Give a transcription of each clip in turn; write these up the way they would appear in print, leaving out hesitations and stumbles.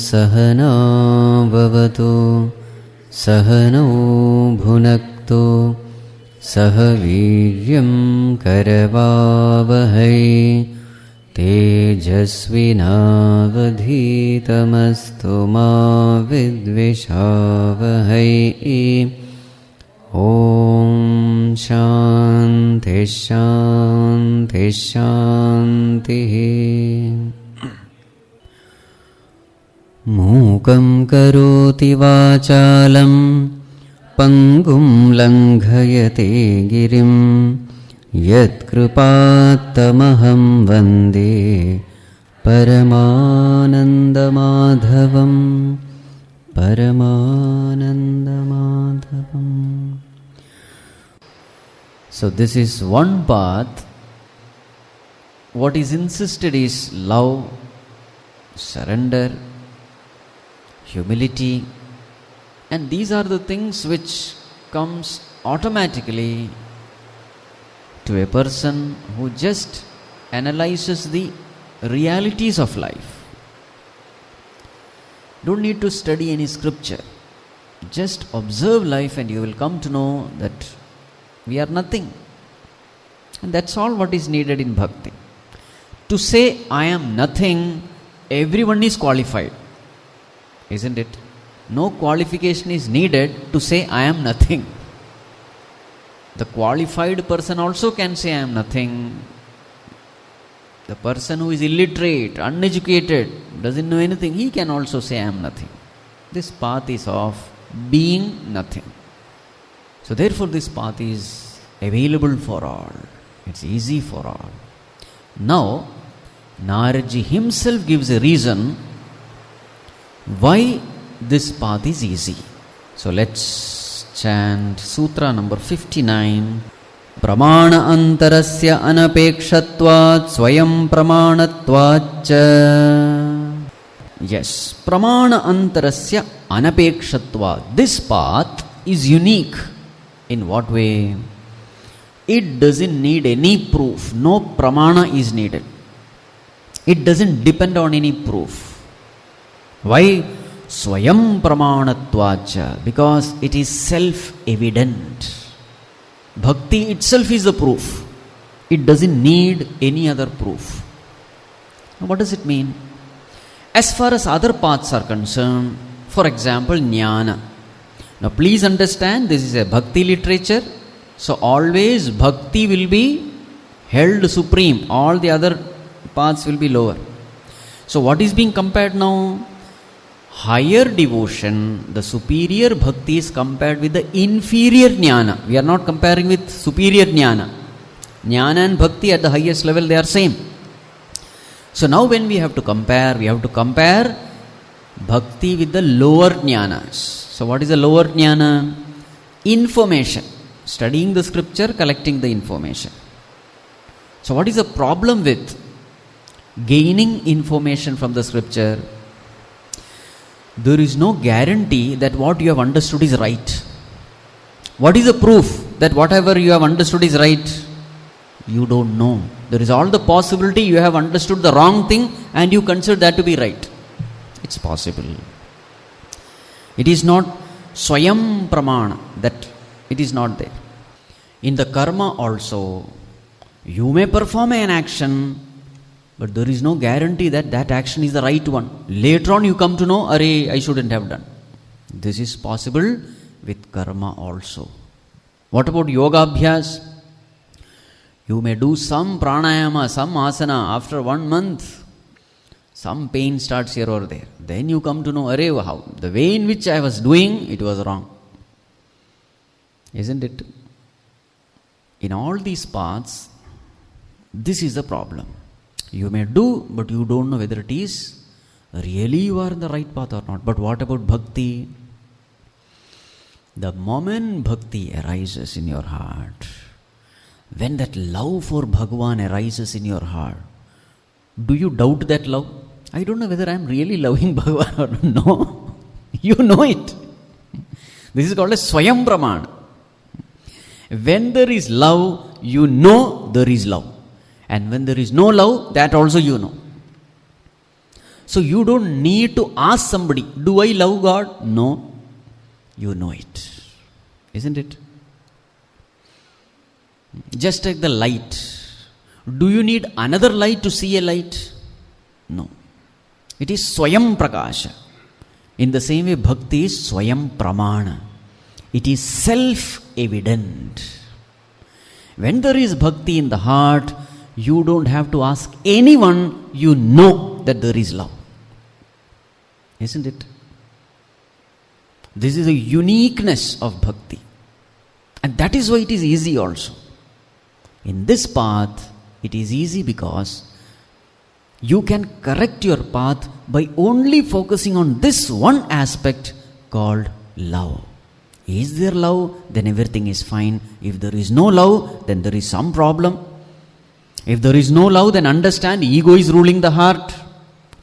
सहनाववतु सहनौ भुनक्तु सह वीर्यं करवावहै तेजस्विनावधीतमस्तु मा विद्विषावहै। ॐ शान्तिः शान्तिः शान्तिः। मूकं करोति वाचालं पङ्गुं लङ्घयते गिरिं यत्कृपात्तमहं वन्दे परमानन्दमाधवम् परमानन्दमाधवम्। So this is one path. What is insisted is love, surrender, humility, and these are the things which comes automatically to a person who just analyzes the realities of life. Don't need to study any scripture. Just observe life and you will come to know that we are nothing. And that's all what is needed in bhakti. To say I am nothing, everyone is qualified. Isn't it? No qualification is needed to say I am nothing. The qualified person also can say I am nothing. The person who is illiterate, uneducated, doesn't know anything, he can also say I am nothing. This path is of being nothing. So therefore this path is available for all. It's easy for all. Now Naradji himself gives a reason why this path is easy. So let's chant Sutra number 59. Pramana antarasya anapekshatvat swayam pramanatvacha. Yes, Pramana antarasya anapekshatvat. This path is unique. In what way? It doesn't need any proof. No pramana is needed. It doesn't depend on any proof. Why? Swayam pramanatvacha. Because it is self-evident. Bhakti itself is the proof. It doesn't need any other proof. Now, what does it mean? As far as other paths are concerned, for example, jnana. Now please understand, this is a bhakti literature. So always bhakti will be held supreme. All the other paths will be lower. So what is being compared now? Higher devotion, the superior bhakti is compared with the inferior jnana. We are not comparing with superior jnana. Jnana and bhakti at the highest level, they are same. So now when we have to compare bhakti with the lower jnanas. So what is the lower jnana? Information. Studying the scripture, collecting the information. So what is the problem with gaining information from the scripture? There is no guarantee that what you have understood is right. What is the proof that whatever you have understood is right? You don't know. There is all the possibility you have understood the wrong thing and you consider that to be right. It's possible. It is not swayam pramana, that it is not there. In the karma also, you may perform an action, but there is no guarantee that that action is the right one. Later on you come to know, Arey, I shouldn't have done. This is possible with karma also. What about yoga abhyas? You may do some pranayama, some asana. After 1 month, some pain starts here or there. Then you come to know, Arey, how? The way in which I was doing, it was wrong. Isn't it? In all these paths, this is the problem. You may do, but you don't know whether it is really you are in the right path or not. But what about bhakti? The moment bhakti arises in your heart, when that love for Bhagavan arises in your heart, do you doubt that love? I don't know whether I am really loving Bhagavan or no. You know it. This is called a Swayam Pramana. When there is love, you know there is love. And when there is no love, that also you know. So you don't need to ask somebody, do I love God? No, you know it. Isn't it? Just like the light. Do you need another light to see a light? No. It is Swayam Prakasha. In the same way, bhakti is Swayam Pramana. It is self-evident. When there is bhakti in the heart, you don't have to ask anyone, you know that there is love. Isn't it? This is a uniqueness of bhakti. And that is why it is easy also. In this path, it is easy because you can correct your path by only focusing on this one aspect called love. Is there love? Then everything is fine. If there is no love, then there is some problem. If there is no love, then understand ego is ruling the heart.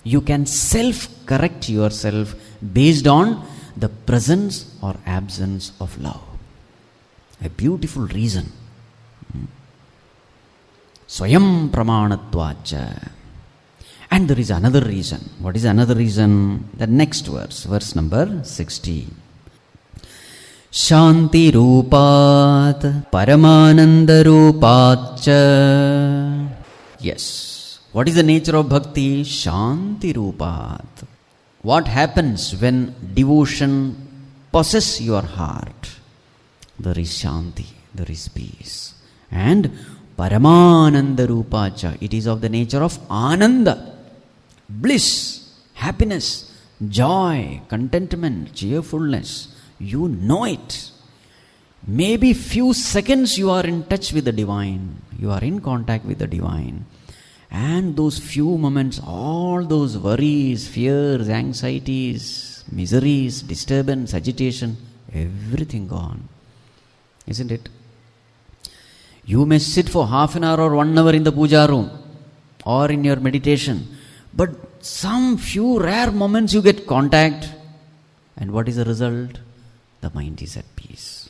You can self-correct yourself based on the presence or absence of love. A beautiful reason. Swayam pramanatvacha. And there is another reason. What is another reason? The next verse number 60. Shanti Rupat Paramananda Rupacha. Yes. What is the nature of bhakti? Shanti Rupat. What happens when devotion possesses your heart? There is Shanti, there is peace. And Paramananda Rupacha. It is of the nature of Ananda. Bliss, happiness, joy, contentment, cheerfulness. You know it. Maybe few seconds you are in touch with the divine. You are in contact with the divine. And those few moments, all those worries, fears, anxieties, miseries, disturbance, agitation, everything gone. Isn't it? You may sit for half an hour or 1 hour in the puja room or in your meditation. But some few rare moments you get contact. And what is the result? The mind is at peace.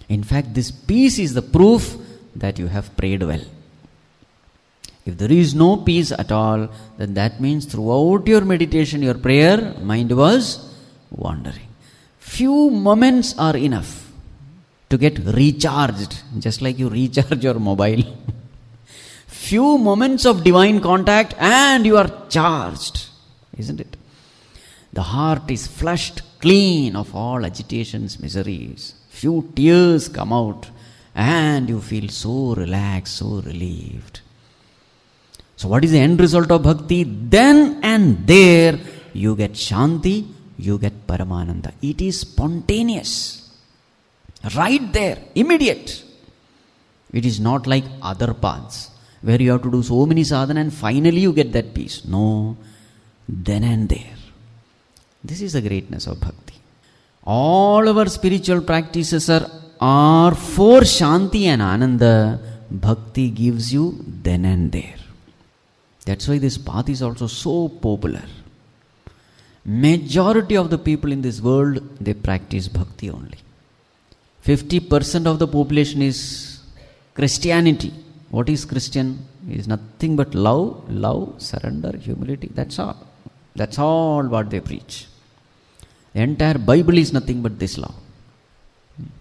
In fact, this peace is the proof that you have prayed well. If there is no peace at all, then that means throughout your meditation, your prayer, mind was wandering. Few moments are enough to get recharged, just like you recharge your mobile. Few moments of divine contact and you are charged, isn't it? The heart is flushed clean of all agitations, miseries. Few tears come out and you feel so relaxed, so relieved. So what is the end result of bhakti? Then and there you get Shanti, you get Paramananda. It is spontaneous. Right there, immediate. It is not like other paths where you have to do so many sadhana and finally you get that peace. No, then and there. This is the greatness of bhakti. All our spiritual practices are for Shanti and Ananda. Bhakti gives you then and there. That's why this path is also so popular. Majority of the people in this world, they practice bhakti only. 50% of the population is Christianity. What is Christian? It is nothing but love, surrender, humility. That's all. That's all what they preach. The entire Bible is nothing but this love.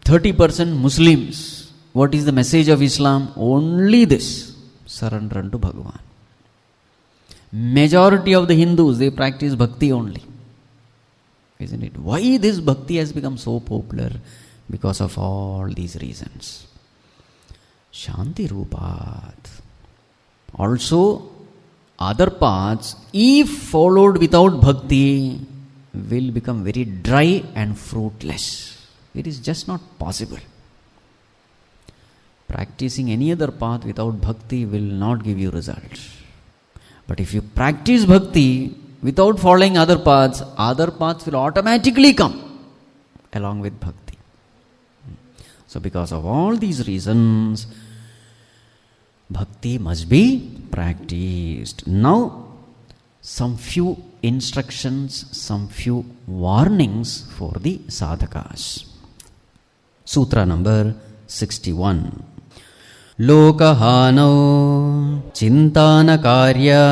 30% Muslims. What is the message of Islam? Only this. Surrender unto Bhagavan. Majority of the Hindus, they practice bhakti only. Isn't it? Why this bhakti has become so popular? Because of all these reasons. Shanti Rupat. Also, other paths, if followed without bhakti, will become very dry and fruitless. It is just not possible. Practicing any other path without bhakti will not give you results. But if you practice bhakti without following other paths will automatically come along with bhakti. So because of all these reasons, bhakti must be practiced. Now, some few instructions, some few warnings for the sadhakas. Sutra number 61. लोकहानौ चिन्तानकार्या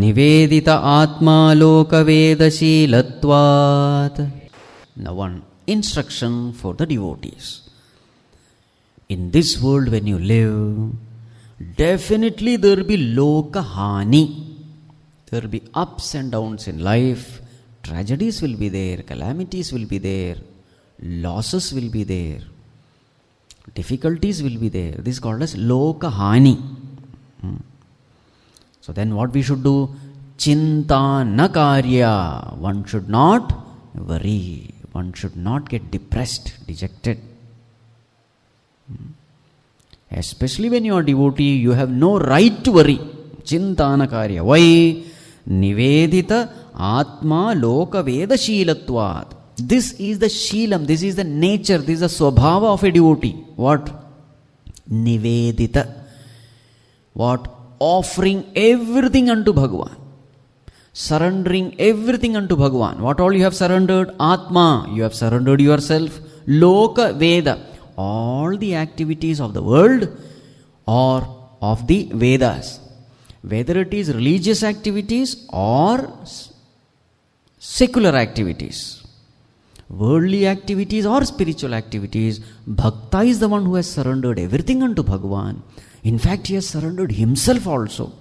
निवेदित आत्मा लोकवेदशीलत्वात्. Now one instruction for the devotees. In this world when you live, definitely there will be lokahani. There will be ups and downs in life. Tragedies will be there, calamities will be there, losses will be there, difficulties will be there. This is called as lokahani. So then what we should do? Chinta na karya. One should not worry. One should not get depressed, dejected. Especially when you are devotee, you have no right to worry. Chintana karya. Why? Nivedita atma loka veda shilatvat. This is the shilam, this is the nature, this is the swabhava of a devotee. What? Nivedita. What? Offering everything unto Bhagavan. Surrendering everything unto Bhagavan. What all you have surrendered? Atma. You have surrendered yourself. Loka Veda. All the activities of the world or of the Vedas. Whether it is religious activities or secular activities. Worldly activities or spiritual activities. Bhakta is the one who has surrendered everything unto Bhagavan. In fact, he has surrendered himself also.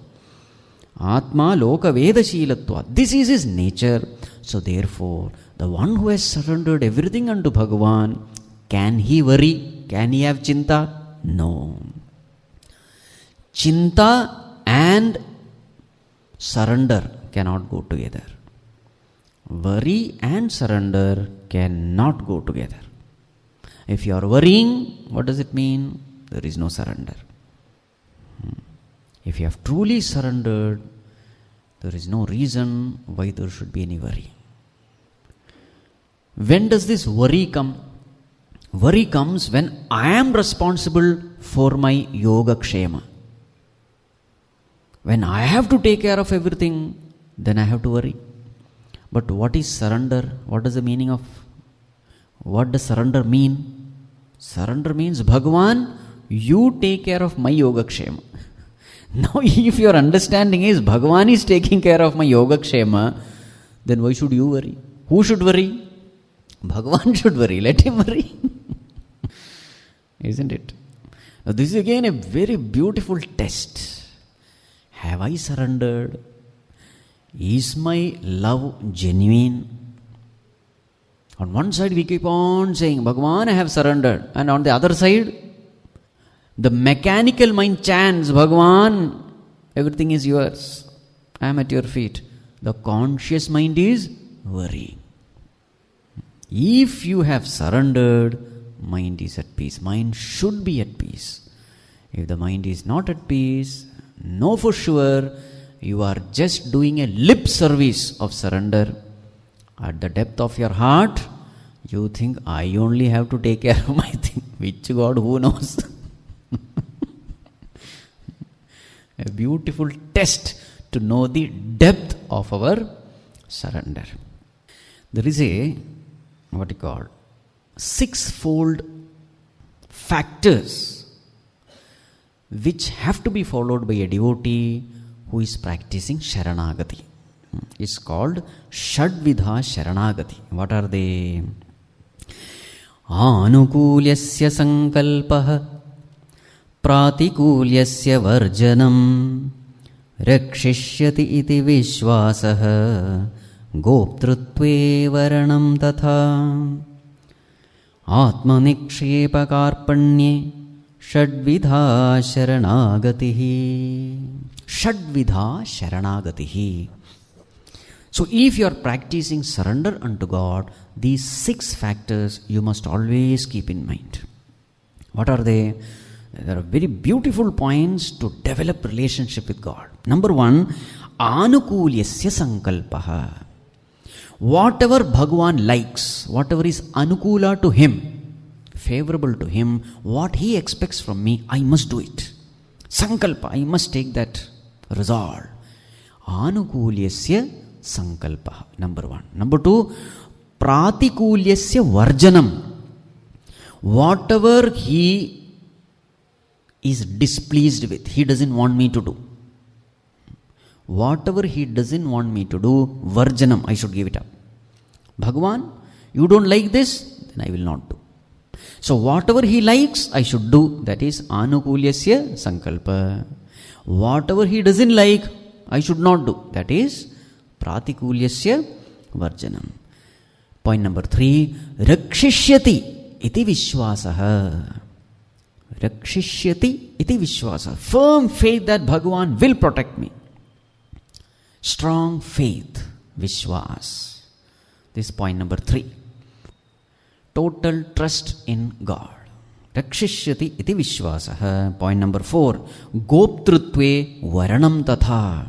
Atma loka veda shilatva. This is his nature. So therefore, the one who has surrendered everything unto Bhagavan, can he worry? Can he have chinta? No. Chinta and surrender cannot go together. Worry and surrender cannot go together. If you are worrying, what does it mean? There is no surrender. If you have truly surrendered, there is no reason why there should be any worry. When does this worry come? Worry comes when I am responsible for my yoga kshema. When I have to take care of everything, then I have to worry. But what is surrender? What is the meaning of, what does surrender mean? Surrender means, Bhagavan, you take care of my yoga kshema. Now, if your understanding is Bhagavan is taking care of my yoga kshema, then why should you worry? Who should worry? Bhagavan should worry. Let him worry. Isn't it? Now, this is again a very beautiful test. Have I surrendered? Is my love genuine? On one side we keep on saying, Bhagavan, I have surrendered. And on the other side, the mechanical mind chants, Bhagavan, everything is yours. I am at your feet. The conscious mind is worrying. If you have surrendered, mind is at peace. Mind should be at peace. If the mind is not at peace, know for sure you are just doing a lip service of surrender. At the depth of your heart, you think, I only have to take care of my thing. Which God, who knows? A beautiful test to know the depth of our surrender. There is a, what you call, sixfold factors which have to be followed by a devotee who is practicing Sharanagati. It's called Shadvidha Sharanagati. What are they? Anukulyasya sankalpaha Pratikulyasya varjanam Rakshishyati iti vishwasaha Goptrutve varanam tatha Atmanikshepakarpanye Shadvidha Sharanagatihi. Shadvidha Sharanagatihi. So if you are practicing surrender unto God, these 6 factors you must always keep in mind. What are they? There are very beautiful points to develop relationship with God. Number 1, Anukulyasya sankalpaha. Whatever Bhagavan likes, whatever is anukula to him, favorable to him, what he expects from me, I must do it. Sankalpa, I must take that resolve. Anukulyasya sankalpa. Number 1. Number 2, Pratikulyasya varjanam. Whatever he is displeased with, he doesn't want me to do. Whatever he doesn't want me to do, varjanam, I should give it up. Bhagavan, you don't like this, then I will not do. So whatever he likes, I should do. That is anukulyasya sankalpa. Whatever he doesn't like, I should not do. That is pratikulyasya varjanam. Point number 3, rakshishyati iti vishwasaha. Rakshishyati iti vishwasa. Firm faith that Bhagavan will protect me. Strong faith, vishwas. This is point number 3. Total trust in God. Rakshishyati iti vishwasaha. Point number 4. Goptrutve varanam tatha.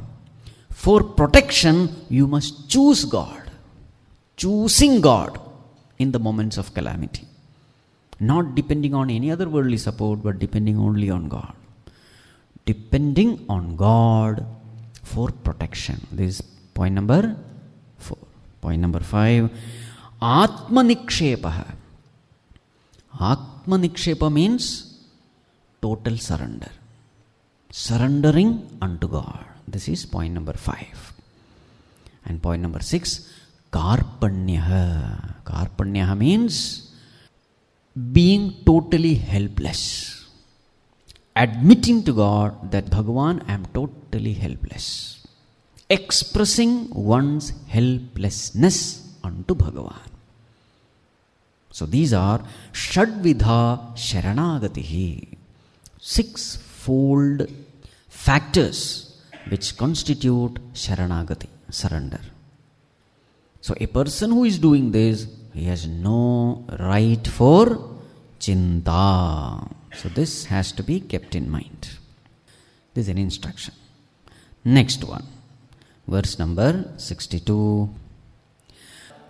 For protection, you must choose God. Choosing God in the moments of calamity. Not depending on any other worldly support, but depending only on God. Depending on God for protection. This is point number 4. Point number 5. Atmanikshepaha. Atmanikshepa means total surrender. Surrendering unto God. This is point number 5. And point number 6. Karpanyaha. Karpanyaha means being totally helpless. Admitting to God that Bhagavan, I am totally helpless. Expressing one's helplessness unto Bhagavan. So these are Shadvidha Sharanagatihi. 6-fold factors which constitute Sharanagati, surrender. So a person who is doing this, he has no right for chinta. So this has to be kept in mind. This is an instruction. Next one. Verse number 62.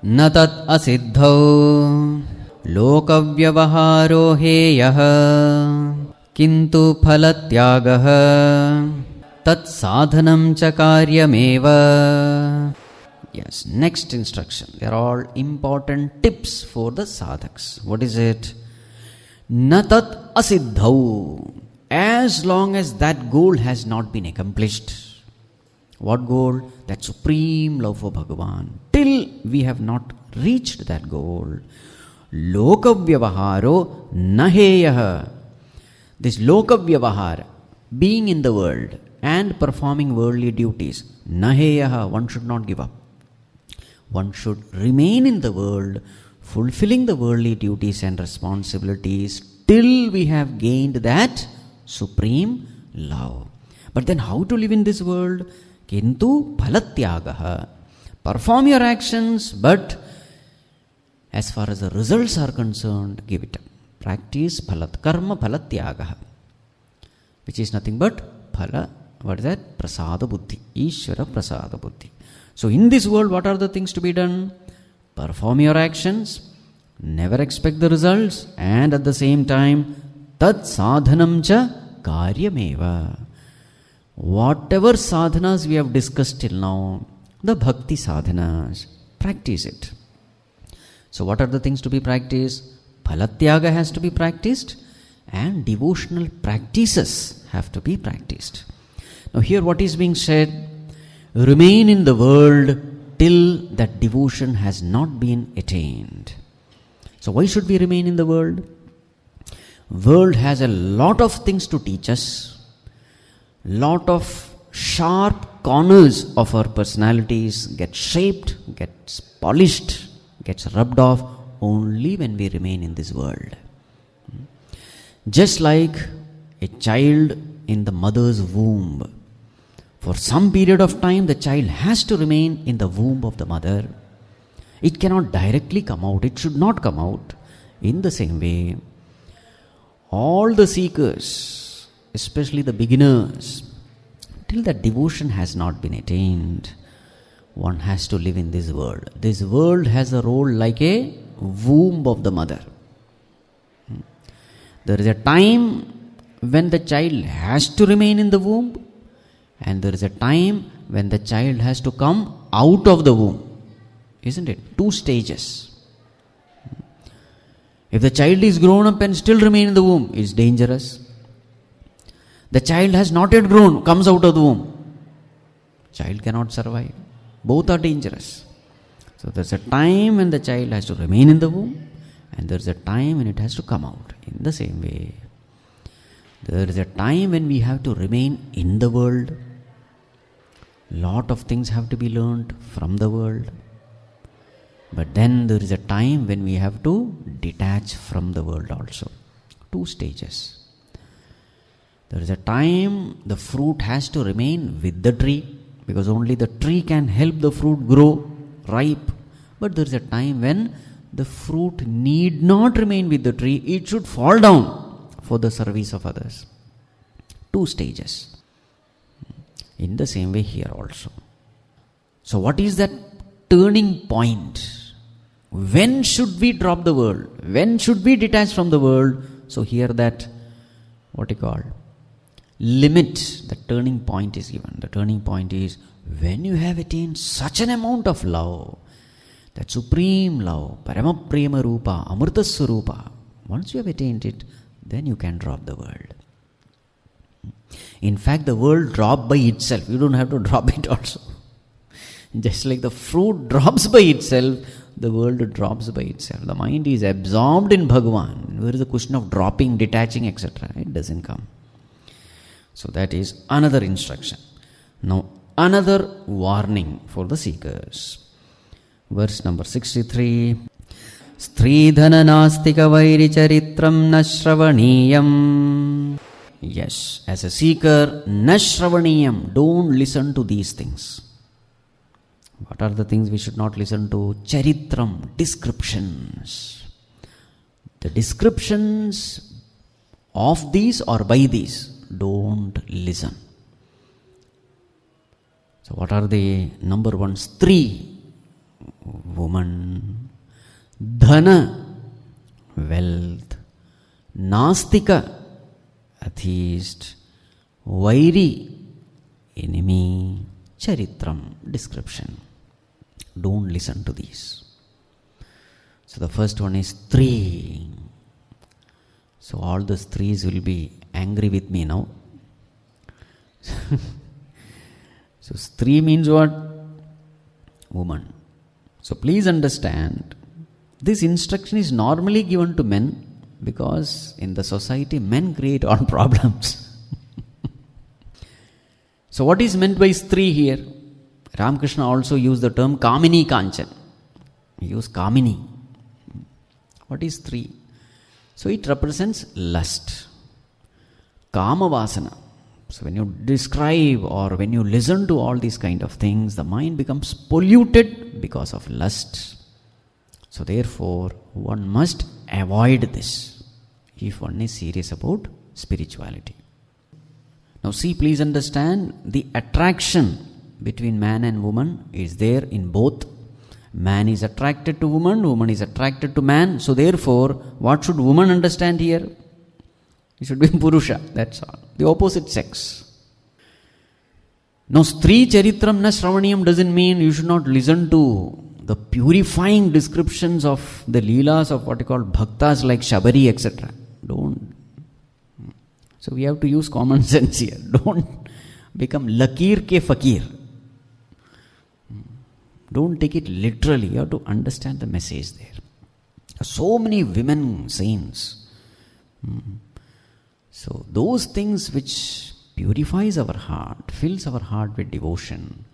Natat asiddhau lokavyavaharo heyah kintu phalatyagah tat sadhanam cha karyameva. Yes, next instruction. They are all important tips for the sadhaks. What is it? Natat asiddhau. As long as that goal has not been accomplished. What goal? That supreme love for Bhagavan. Till we have not reached that goal. Lokavyavaharo naheyah. This lokavyavahara, being in the world and performing worldly duties, naheyah, one should not give up. One should remain in the world, fulfilling the worldly duties and responsibilities till we have gained that supreme love. But then how to live in this world? Kintu phalatyagaha. Perform your actions, but as far as the results are concerned, give it up. Practice karma phalatyagaha, which is nothing but phala. What is that? Prasada buddhi. Ishvara prasada buddhi. So in this world, what are the things to be done? Perform your actions, never expect the results, and at the same time, tat sadhanam cha karyameva. Whatever sadhanas we have discussed till now, the bhakti sadhanas, practice it. So what are the things to be practiced? Phalatyaga has to be practiced, and devotional practices have to be practiced. Now here what is being said? Remain in the world till that devotion has not been attained. So why should we remain in the world? World has a lot of things to teach us. Lot of sharp corners of our personalities get shaped, gets polished, gets rubbed off only when we remain in this world. Just like a child in the mother's womb. For some period of time, the child has to remain in the womb of the mother. It cannot directly come out. It should not come out. In the same way, all the seekers, especially the beginners, till that devotion has not been attained, one has to live in this world. This world has a role like a womb of the mother. There is a time when the child has to remain in the womb, and there is a time when the child has to come out of the womb. Isn't it? 2 stages. If the child is grown up and still remain in the womb, it's dangerous. The child has not yet grown, comes out of the womb. Child cannot survive. Both are dangerous. So there's a time when the child has to remain in the womb, and there's a time when it has to come out. In the same way, there is a time when we have to remain in the world. Lot of things have to be learned from the world. But then there is a time when we have to detach from the world also. 2 stages. There is a time the fruit has to remain with the tree, because only the tree can help the fruit grow ripe. But there is a time when the fruit need not remain with the tree, it should fall down for the service of others. 2 stages. In the same way here also. So what is that turning point? When should we drop the world? When should we detach from the world? So here that, limit, the turning point is given. The turning point is when you have attained such an amount of love, that supreme love, Parama Prema Rupa, Amrita Swarupa, once you have attained it, then you can drop the world. In fact, the world drops by itself. You don't have to drop it also. Just like the fruit drops by itself, the world drops by itself. The mind is absorbed in Bhagavan. Where is the question of dropping, detaching, etc.? It doesn't come. So that is another instruction. Now, another warning for the seekers. Verse number 63. Stridhana nastika vairi charitram na shravaniyam. Yes, as a seeker, na shravaniyam. Don't listen to these things. What are the things we should not listen to? Charitram, descriptions. The descriptions of these or by these, don't listen. So what are the number 1? Stri, woman. Dhana, wealth. Nastika, atheist. Vairi, enemy. Charitram, description. Don't listen to these. So the first one is Stri. So all the Stris will be angry with me now. So Stri means what? Woman. So please understand, this instruction is normally given to men because in the society men create all problems. So what is meant by Stri here? Ramakrishna also used the term Kamini Kanchan. He used Kamini. What is Stri? So it represents lust. Kama Vasana. So when you describe or when you listen to all these kind of things, the mind becomes polluted because of lust. So therefore, one must avoid this if one is serious about spirituality. Now see, please understand, the attraction between man and woman is there in both. Man is attracted to woman, woman is attracted to man. So therefore, what should woman understand here? It should be Purusha, that's all. The opposite sex. Now, Stri Charitram na Shravaniyam doesn't mean you should not listen to the purifying descriptions of the Leelas of what you call Bhaktas like Shabari, etc. Don't. So we have to use common sense here. Don't become Lakir ke Fakir. Don't take it literally. You have to understand the message there. So many women saints. So those things which purifies our heart, fills our heart with devotion,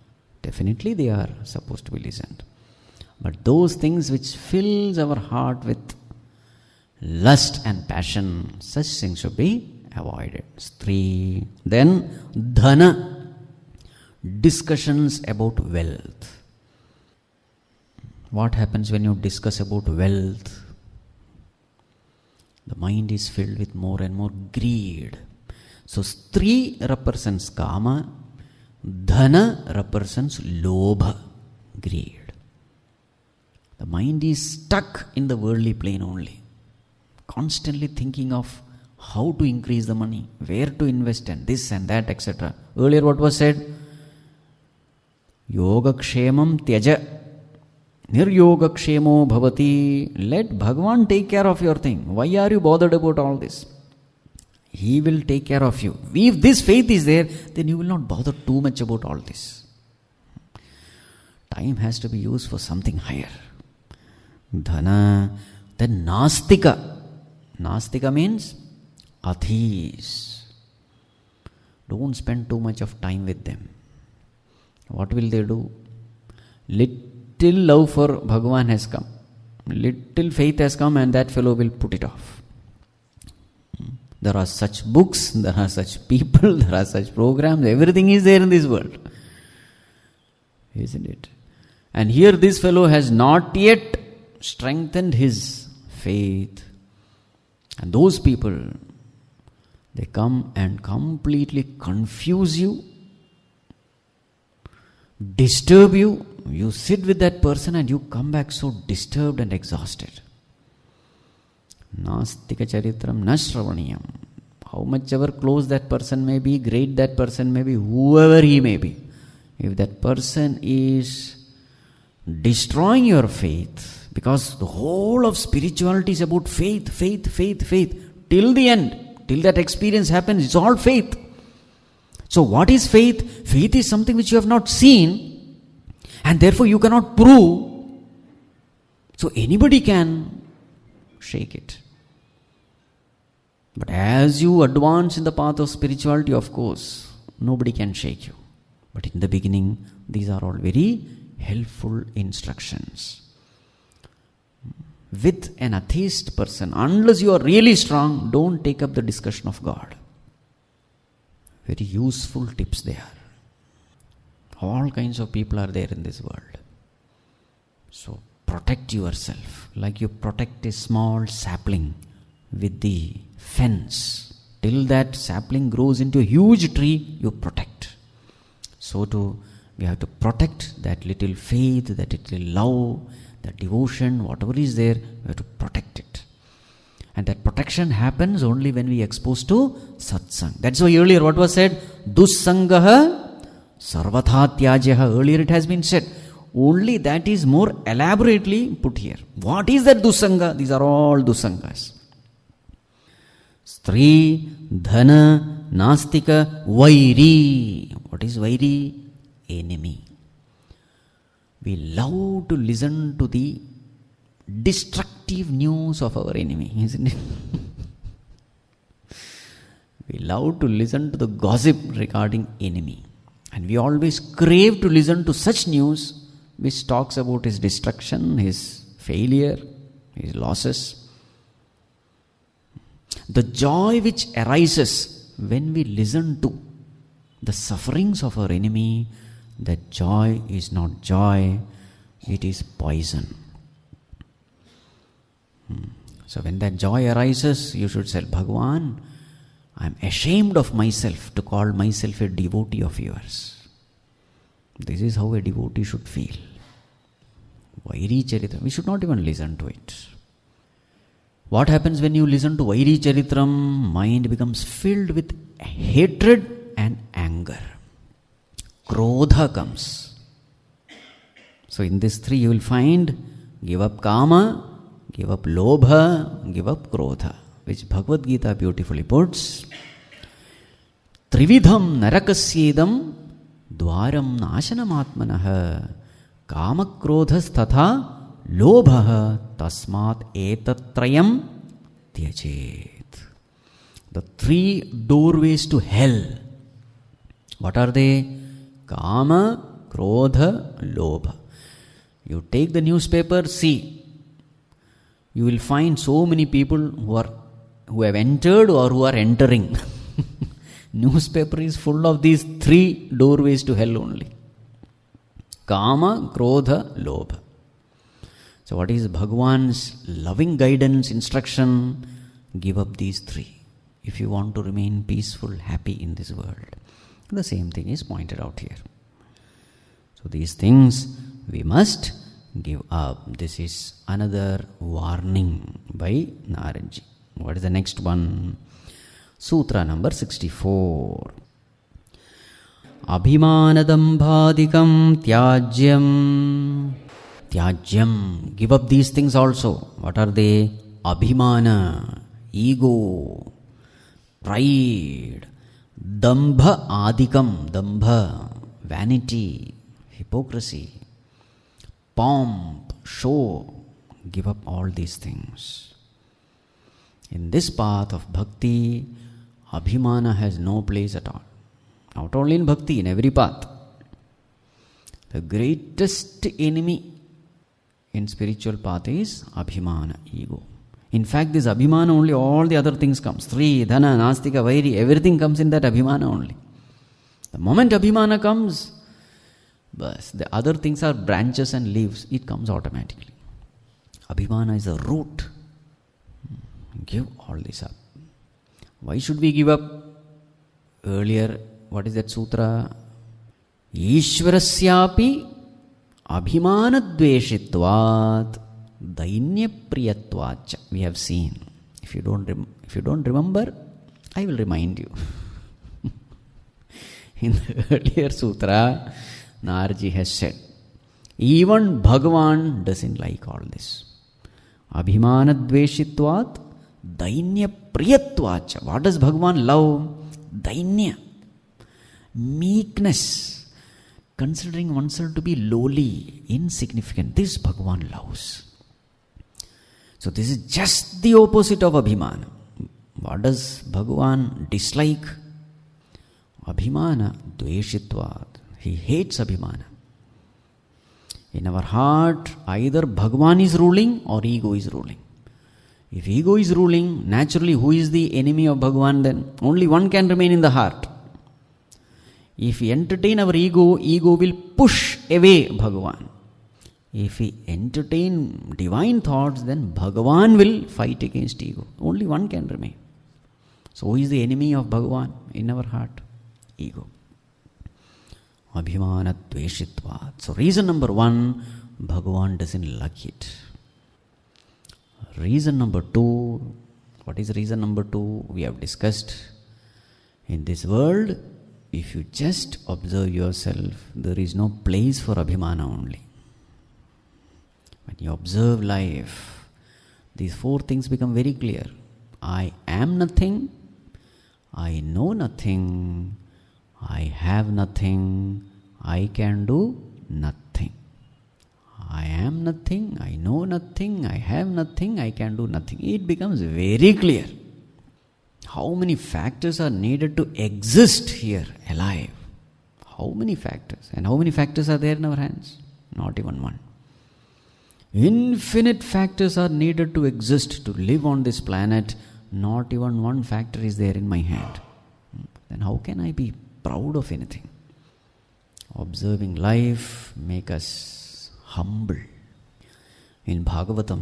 definitely they are supposed to be listened. But those things which fills our heart with lust and passion, such things should be avoided. Stri. Then Dhana, discussions about wealth. What happens when you discuss about wealth? The mind is filled with more and more greed. So Stri represents Kama, Dhana represents Lobha, greed. The mind is stuck in the worldly plane only, constantly thinking of how to increase the money, where to invest in, this and that, etc. Earlier what was said? Yoga Kshemam Tyaja. Niryoga Kshemo Bhavati. Let Bhagavan take care of your thing. Why are you bothered about all this? He will take care of you. If this faith is there, then you will not bother too much about all this. Time has to be used for something higher. Dhana. Then Nastika. Nastika means atheists. Don't spend too much of time with them. What will they do? Little love for Bhagavan has come. Little faith has come, and that fellow will put it off. There are such books, there are such people, there are such programs, everything is there in this world. Isn't it? And here this fellow has not yet strengthened his faith. And those people, they come and completely confuse you, disturb you. You sit with that person and you come back so disturbed and exhausted. Nastika charitram na shravaniyam. How much ever close that person may be, great that person may be, whoever he may be, if that person is destroying your faith, because the whole of spirituality is about faith, till the end, till that experience happens, it's all faith. So what is faith? Faith is something which you have not seen, and therefore you cannot prove. So anybody can shake it. But as you advance in the path of spirituality, of course, nobody can shake you. But in the beginning, these are all very helpful instructions. With an atheist person, unless you are really strong, don't take up the discussion of God. Very useful tips there. All kinds of people are there in this world. So protect yourself like you protect a small sapling with the fence. Till that sapling grows into a huge tree, you protect. So too, we have to protect that little faith, that little love, that devotion, whatever is there, we have to protect it. And that protection happens only when we are exposed to satsang. That's why earlier what was said? Dussangaha sarvatha tyajyaha. Earlier it has been said. Only that is more elaborately put here. What is that dusanga? These are all dusangas. Stri, dhana, nastika, vairi. What is vairi? Enemy. We love to listen to the destructive news of our enemy, isn't it? We love to listen to the gossip regarding enemy. And we always crave to listen to such news which talks about his destruction, his failure, his losses. The joy which arises when we listen to the sufferings of our enemy, that joy is not joy, it is poison. So when that joy arises, you should say, Bhagavan, I am ashamed of myself to call myself a devotee of yours. This is how a devotee should feel. Vairi Charitram, we should not even listen to it. What happens when you listen to Vairi Charitram? Mind becomes filled with hatred and anger. Krodha comes. So in these three you will find, give up kama, give up lobha, give up krodha, which Bhagavad Gita beautifully puts. Trividham narakasyedam dwaram nashanam atmanaha kamakrodhas tatha lobha tasmat etatrayam tyajet. The three doorways to hell. What are they? Kama, krodha, lobha. You take the newspaper, see. You will find so many people who have entered or who are entering. Newspaper is full of these three doorways to hell only. Kama, krodha, lobha. So what is Bhagavan's loving guidance, instruction? Give up these three if you want to remain peaceful, happy in this world. The same thing is pointed out here. So these things we must give up. This is another warning by Naradji. What is the next one? Sutra number 64. Abhimanadambhadikam tyajyam. Tyajyam. Give up these things also. What are they? Abhimana, ego, pride, dambha adikam, dambha, vanity, hypocrisy, pomp, show. Give up all these things. In this path of bhakti, abhimana has no place at all. Not only in bhakti, in every path. The greatest enemy in spiritual path is abhimana, ego. In fact, this abhimana only, all the other things comes. Sri, dhana, nastika, vairi, everything comes in that abhimana only. The moment abhimana comes, bas, the other things are branches and leaves. It comes automatically. Abhimana is the root. Give all this up. Why should we give up? Earlier, what is that sutra? Ishvarasyapi abhimanadveshitvat dainypriyatvacha. We have seen. If you don't remember, I will remind you. In the earlier sutra, Narji has said, even Bhagavan doesn't like all this. Abhimanadveshitvat dainypriyatvacha. What does Bhagavan love? Dainya. Meekness. Considering oneself to be lowly, insignificant. This Bhagavan loves. So this is just the opposite of Abhimana. What does Bhagavan dislike? Abhimana dveshitvat. He hates Abhimana. In our heart, either Bhagavan is ruling or ego is ruling. If ego is ruling, naturally who is the enemy of Bhagavan then? Only one can remain in the heart. If we entertain our ego, ego will push away Bhagavan. If we entertain divine thoughts, then Bhagavan will fight against ego. Only one can remain. So who is the enemy of Bhagavan in our heart? Ego. Abhimana dveshitvat. So reason number one, Bhagavan doesn't like it. Reason number two, what is reason number two? We have discussed. In this world, if you just observe yourself, there is no place for Abhimana only. When you observe life, these four things become very clear. I am nothing, I know nothing, I have nothing, I can do nothing. I am nothing, I know nothing, I have nothing, I can do nothing. It becomes very clear. How many factors are needed to exist here alive? How many factors? And how many factors are there in our hands? Not even one. Infinite factors are needed to exist, to live on this planet. Not even one factor is there in my hand. Then how can I be proud of anything? Observing life make us humble. In Bhagavatam,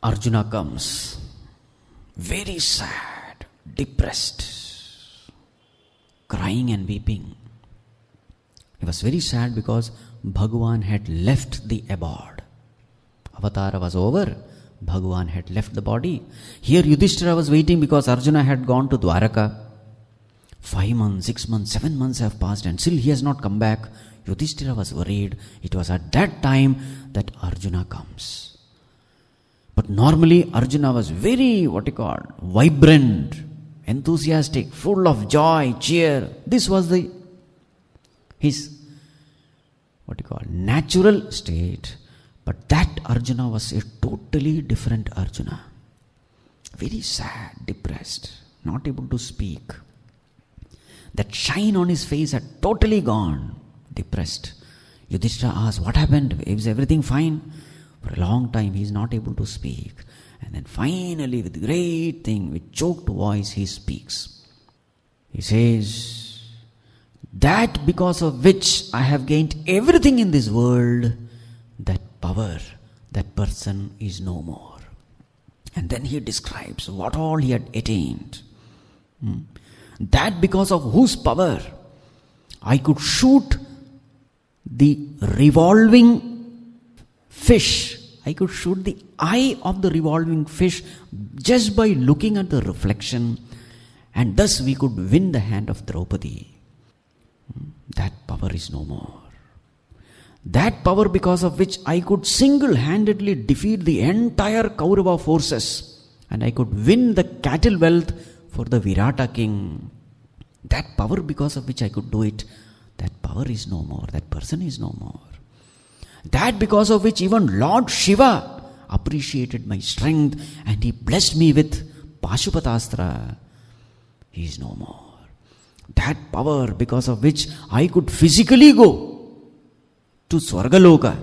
Arjuna comes very sad, depressed, crying and weeping. He was very sad because Bhagavan had left the abode. Avatara was over. Bhagavan had left the body. Here Yudhishthira was waiting because Arjuna had gone to Dwaraka. 5 months, 6 months, 7 months have passed and still he has not come back. Yudhishthira was worried. It was at that time that Arjuna comes. But normally Arjuna was very, vibrant, enthusiastic, full of joy, cheer. This was his natural state. But that Arjuna was a totally different Arjuna. Very sad, depressed, not able to speak. That shine on his face had totally gone, depressed. Yudhishthira asked, what happened? Is everything fine? For a long time he is not able to speak. And then finally with great thing, with choked voice he speaks. He says, that because of which I have gained everything in this world, that power, that person is no more. And then he describes what all he had attained. That because of whose power I could shoot the revolving fish. I could shoot the eye of the revolving fish just by looking at the reflection, and thus we could win the hand of Draupadi. That power is no more. That power because of which I could single-handedly defeat the entire Kaurava forces, and I could win the cattle wealth for the Virata king. That power because of which I could do it, that power is no more. That person is no more. That because of which even Lord Shiva appreciated my strength and he blessed me with Pashupatastra, he is no more. That power because of which I could physically go to Swargaloka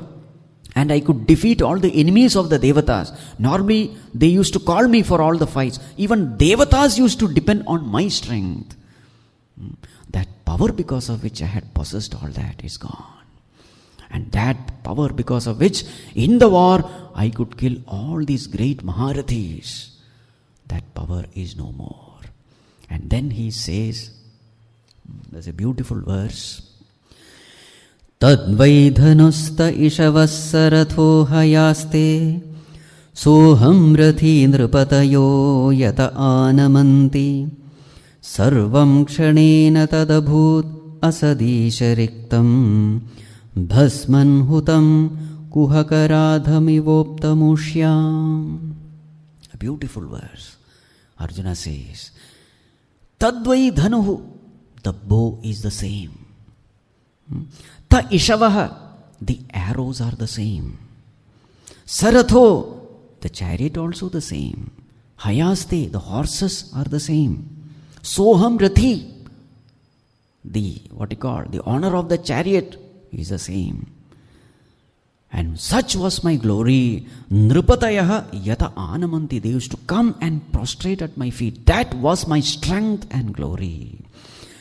and I could defeat all the enemies of the Devatas. Normally they used to call me for all the fights. Even Devatas used to depend on my strength. That power because of which I had possessed all that is gone. And that power because of which in the war I could kill all these great Maharathis, that power is no more. And then he says, there's a beautiful verse, Tadvai dhanusta ishavasaratho hayaste soham rathi nripatayo yata anamanti sarvam kshanena tadabhut asadishariktam bhasman hutam kuhakaradhamivoptamushyam. A beautiful verse. Arjuna says, Tadvai dhanuhu, the bow is the same. Ta ishavaha, the arrows are the same. Saratho, the chariot also the same. Hayaste, the horses are the same. Soham rathi, the honor of the chariot is the same. And such was my glory. Nripatayaha yata anamanti, they used to come and prostrate at my feet. That was my strength and glory.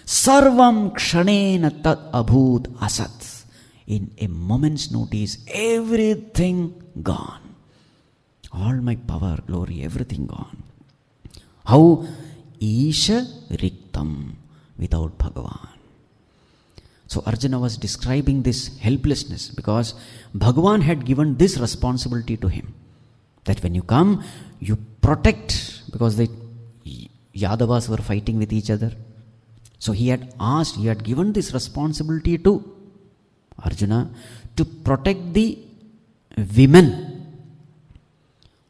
Sarvam kshanena tat abhut asat. In a moment's notice, everything gone. All my power, glory, everything gone. How? Isha riktam, without Bhagavan. So Arjuna was describing this helplessness because Bhagavan had given this responsibility to him. That when you come, you protect, because the Yadavas were fighting with each other. So he had given this responsibility to Arjuna to protect the women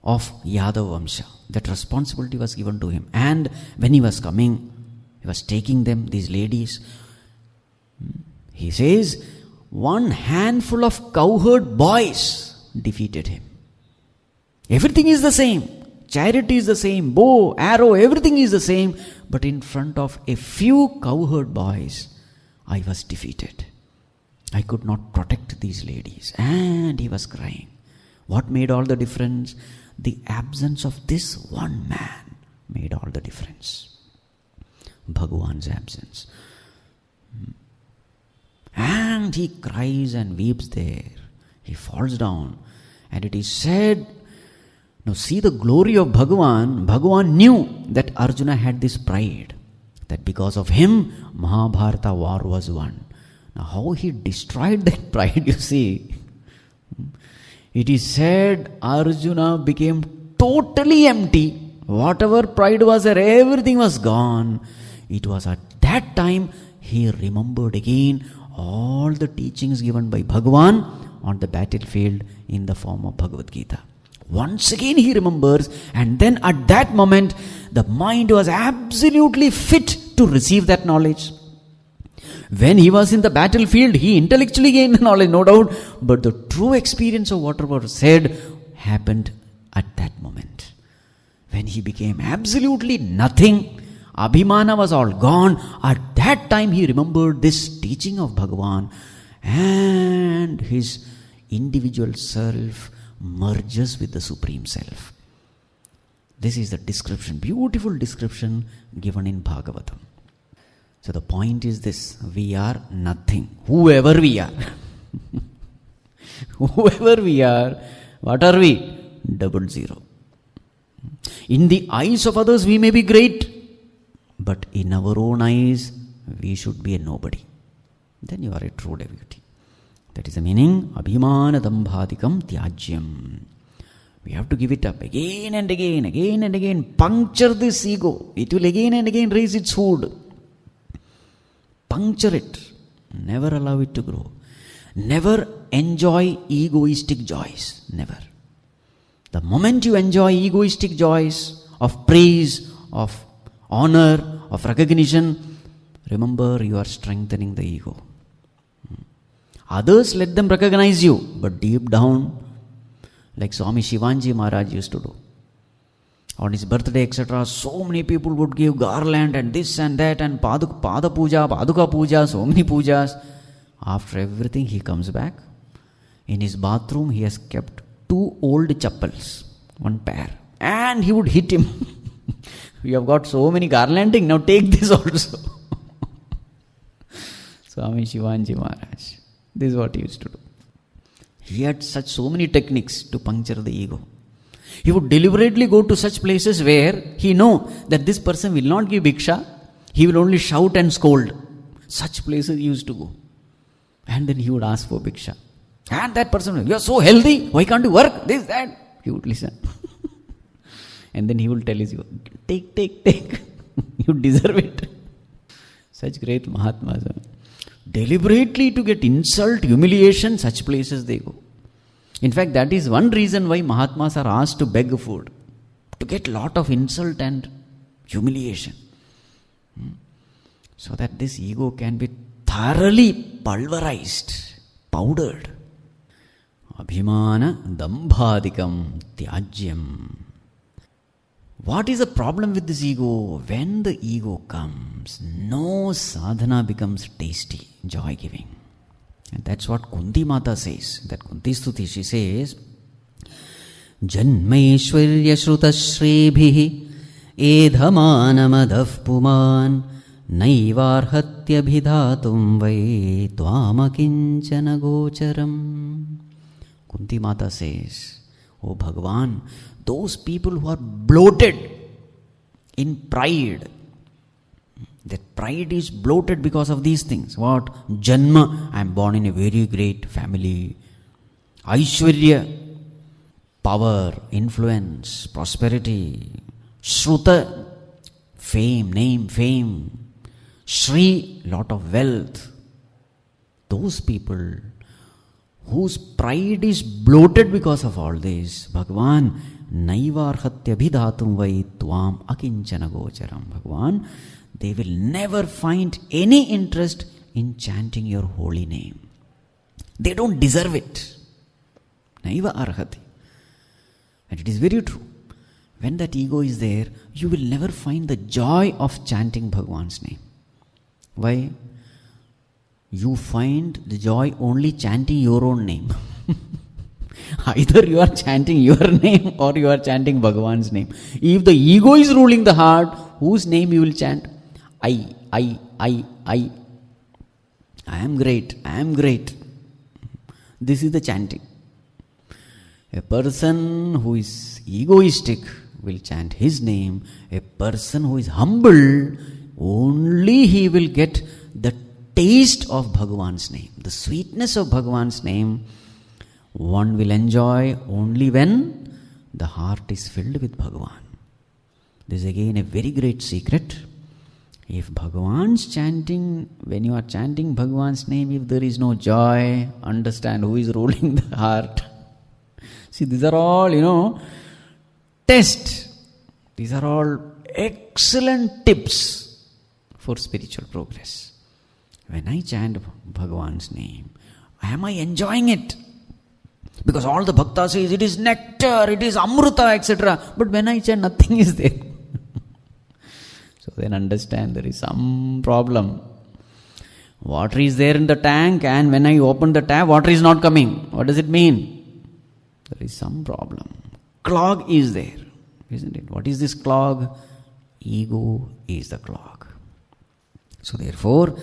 of Yadav Vamsha. That responsibility was given to him. And when he was coming, he was taking them, these ladies. He says, one handful of cowherd boys defeated him. Everything is the same. Chariot is the same. Bow, arrow, everything is the same. But in front of a few cowherd boys, I was defeated. I could not protect these ladies. And he was crying. What made all the difference? The absence of this one man made all the difference. Bhagavan's absence. And he cries and weeps there. He falls down. And it is said, now see the glory of Bhagavan. Bhagavan knew that Arjuna had this pride, that because of him, Mahabharata war was won. Now how he destroyed that pride, you see. It is said Arjuna became totally empty. Whatever pride was there, everything was gone. It was at that time he remembered again all the teachings given by Bhagavan on the battlefield in the form of Bhagavad Gita. Once again he remembers, and then at that moment the mind was absolutely fit to receive that knowledge. When he was in the battlefield, he intellectually gained the knowledge, no doubt, but the true experience of whatever was said happened at that moment. When he became absolutely nothing, Abhimana was all gone. At that time he remembered this teaching of Bhagavan, and his individual self merges with the Supreme Self. This is the description, beautiful description given in Bhagavatam. So the point is this: we are nothing, whoever we are. Whoever we are, what are we? 00. In the eyes of others we may be great, but in our own eyes we should be a nobody. Then you are a true devotee. That is the meaning, Abhimana Dambhadikam Tyajyam. We have to give it up again and again, puncture this ego. It will again and again raise its hood. Puncture it. Never allow it to grow. Never enjoy egoistic joys. Never. The moment you enjoy egoistic joys of praise, of honor, of recognition, remember you are strengthening the ego. Others, let them recognize you, but deep down, like Swami Shivanji Maharaj used to do. On his birthday, etc., so many people would give garland and this and that and pada puja, paduka puja, so many pujas. After everything, he comes back. In his bathroom, he has kept 2 old chappals, 1 pair, and he would hit him. We have got so many garlanding, now take this also. Swami Shivanji Maharaj, this is what he used to do. He had so many techniques to puncture the ego. He would deliberately go to such places where he know that this person will not give bhiksha, he will only shout and scold. Such places he used to go. And then he would ask for bhiksha. And that person, you are so healthy, why can't you work? This, that. He would listen. And then he will tell you, take. You deserve it. Such great Mahatmas. Deliberately to get insult, humiliation, such places they go. In fact, that is one reason why Mahatmas are asked to beg food. To get lot of insult and humiliation. So that this ego can be thoroughly pulverized, powdered. Abhimana dambhadikam tyajyam. What is the problem with this ego? When the ego comes, no sadhana becomes tasty, joy-giving. And that's what Kunti Mata says. That Kunti Stuti, she says, Janmaishwarya shrutashribhihi edhamanamadav puman naivarhatya bhidhatum vai tvamakinchana gocharam. Kunti Mata says, Oh Bhagavan, those people who are bloated in pride, that pride is bloated because of these things. What? Janma, I am born in a very great family. Aishwarya, power, influence, prosperity. Shruta, fame, name, fame. Shri, lot of wealth. Those people whose pride is bloated because of all this, Bhagavan, naivarhatya bhidhatum vai tvam akinchana gocharam. Bhagavan, they will never find any interest in chanting your holy name. They don't deserve it. Naiva arhati. And it is very true. When that ego is there, you will never find the joy of chanting Bhagavan's name. Why? You find the joy only chanting your own name. Either you are chanting your name or you are chanting Bhagavan's name. If the ego is ruling the heart, whose name you will chant? I am great, I am great. This is the chanting. A person who is egoistic will chant his name. A person who is humble, only he will get the taste of Bhagavan's name. The sweetness of Bhagavan's name one will enjoy only when the heart is filled with Bhagavan. This is again a very great secret. If Bhagavan's chanting, when you are chanting Bhagavan's name, if there is no joy, understand who is ruling the heart. See, these are all, tests. These are all excellent tips for spiritual progress. When I chant Bhagavan's name, am I enjoying it? Because all the bhakta says it is nectar, it is amrita, etc. But when I chant, nothing is there. So then understand there is some problem. Water is there in the tank, and when I open the tap, water is not coming. What does it mean? There is some problem. Clog is there, isn't it? What is this clog? Ego is the clog. So therefore,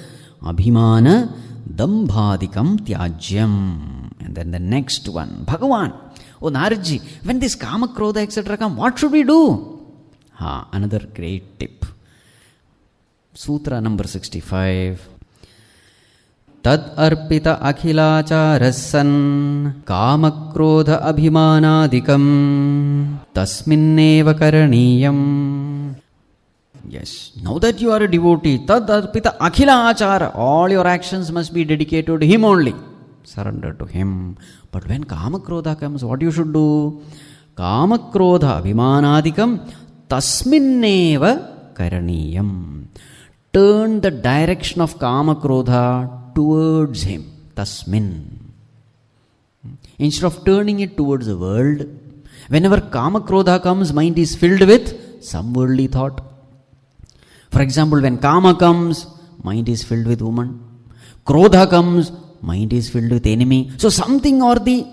Abhimana dambhadikam tyajyam. And then the next one, Bhagavan. Oh Naradji, when this kama, krodha, etc. come, what should we do? Another great tip. Sutra number 65. Tad arpita akhilacharassan kamakrodha abhimanadikam tasminneva karaniyam. Yes, now that you are a devotee, tad arpita akhila achara, all your actions must be dedicated to him only. Surrender to him. But when kamakrodha comes, what you should do? Kamakrodha abhimanadikam tasminneva karaniyam. Turn the direction of kama krodha towards him. Tasmin. Instead of turning it towards the world, whenever kama krodha comes, mind is filled with some worldly thought. For example, when kama comes, mind is filled with woman. Krodha comes, mind is filled with enemy. So something or the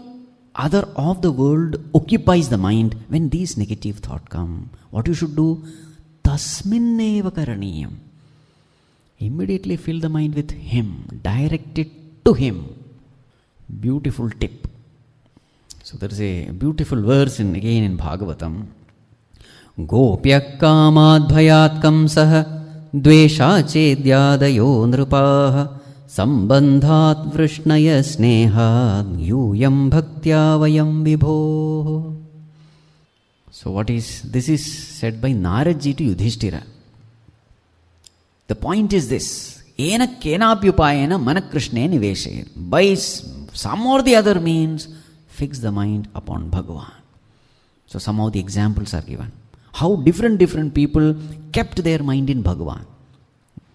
other of the world occupies the mind. When these negative thoughts come, what you should do? Tasmin eva karaniyam. Immediately fill the mind with him. Direct it to him. Beautiful tip. So there is a beautiful verse again in Bhagavatam. Gopya kamad bhayat kamsah dvesha chedyadayo nrupaha sambandhat vrishnaya sneha yuyam bhaktya vayam vibho. So this is said by Naradji to Yudhishthira. The point is this: ena kenapyupayena manakrishne niveshe. By some or the other means, fix the mind upon Bhagavan. So some of the examples are given. How different people kept their mind in Bhagavan.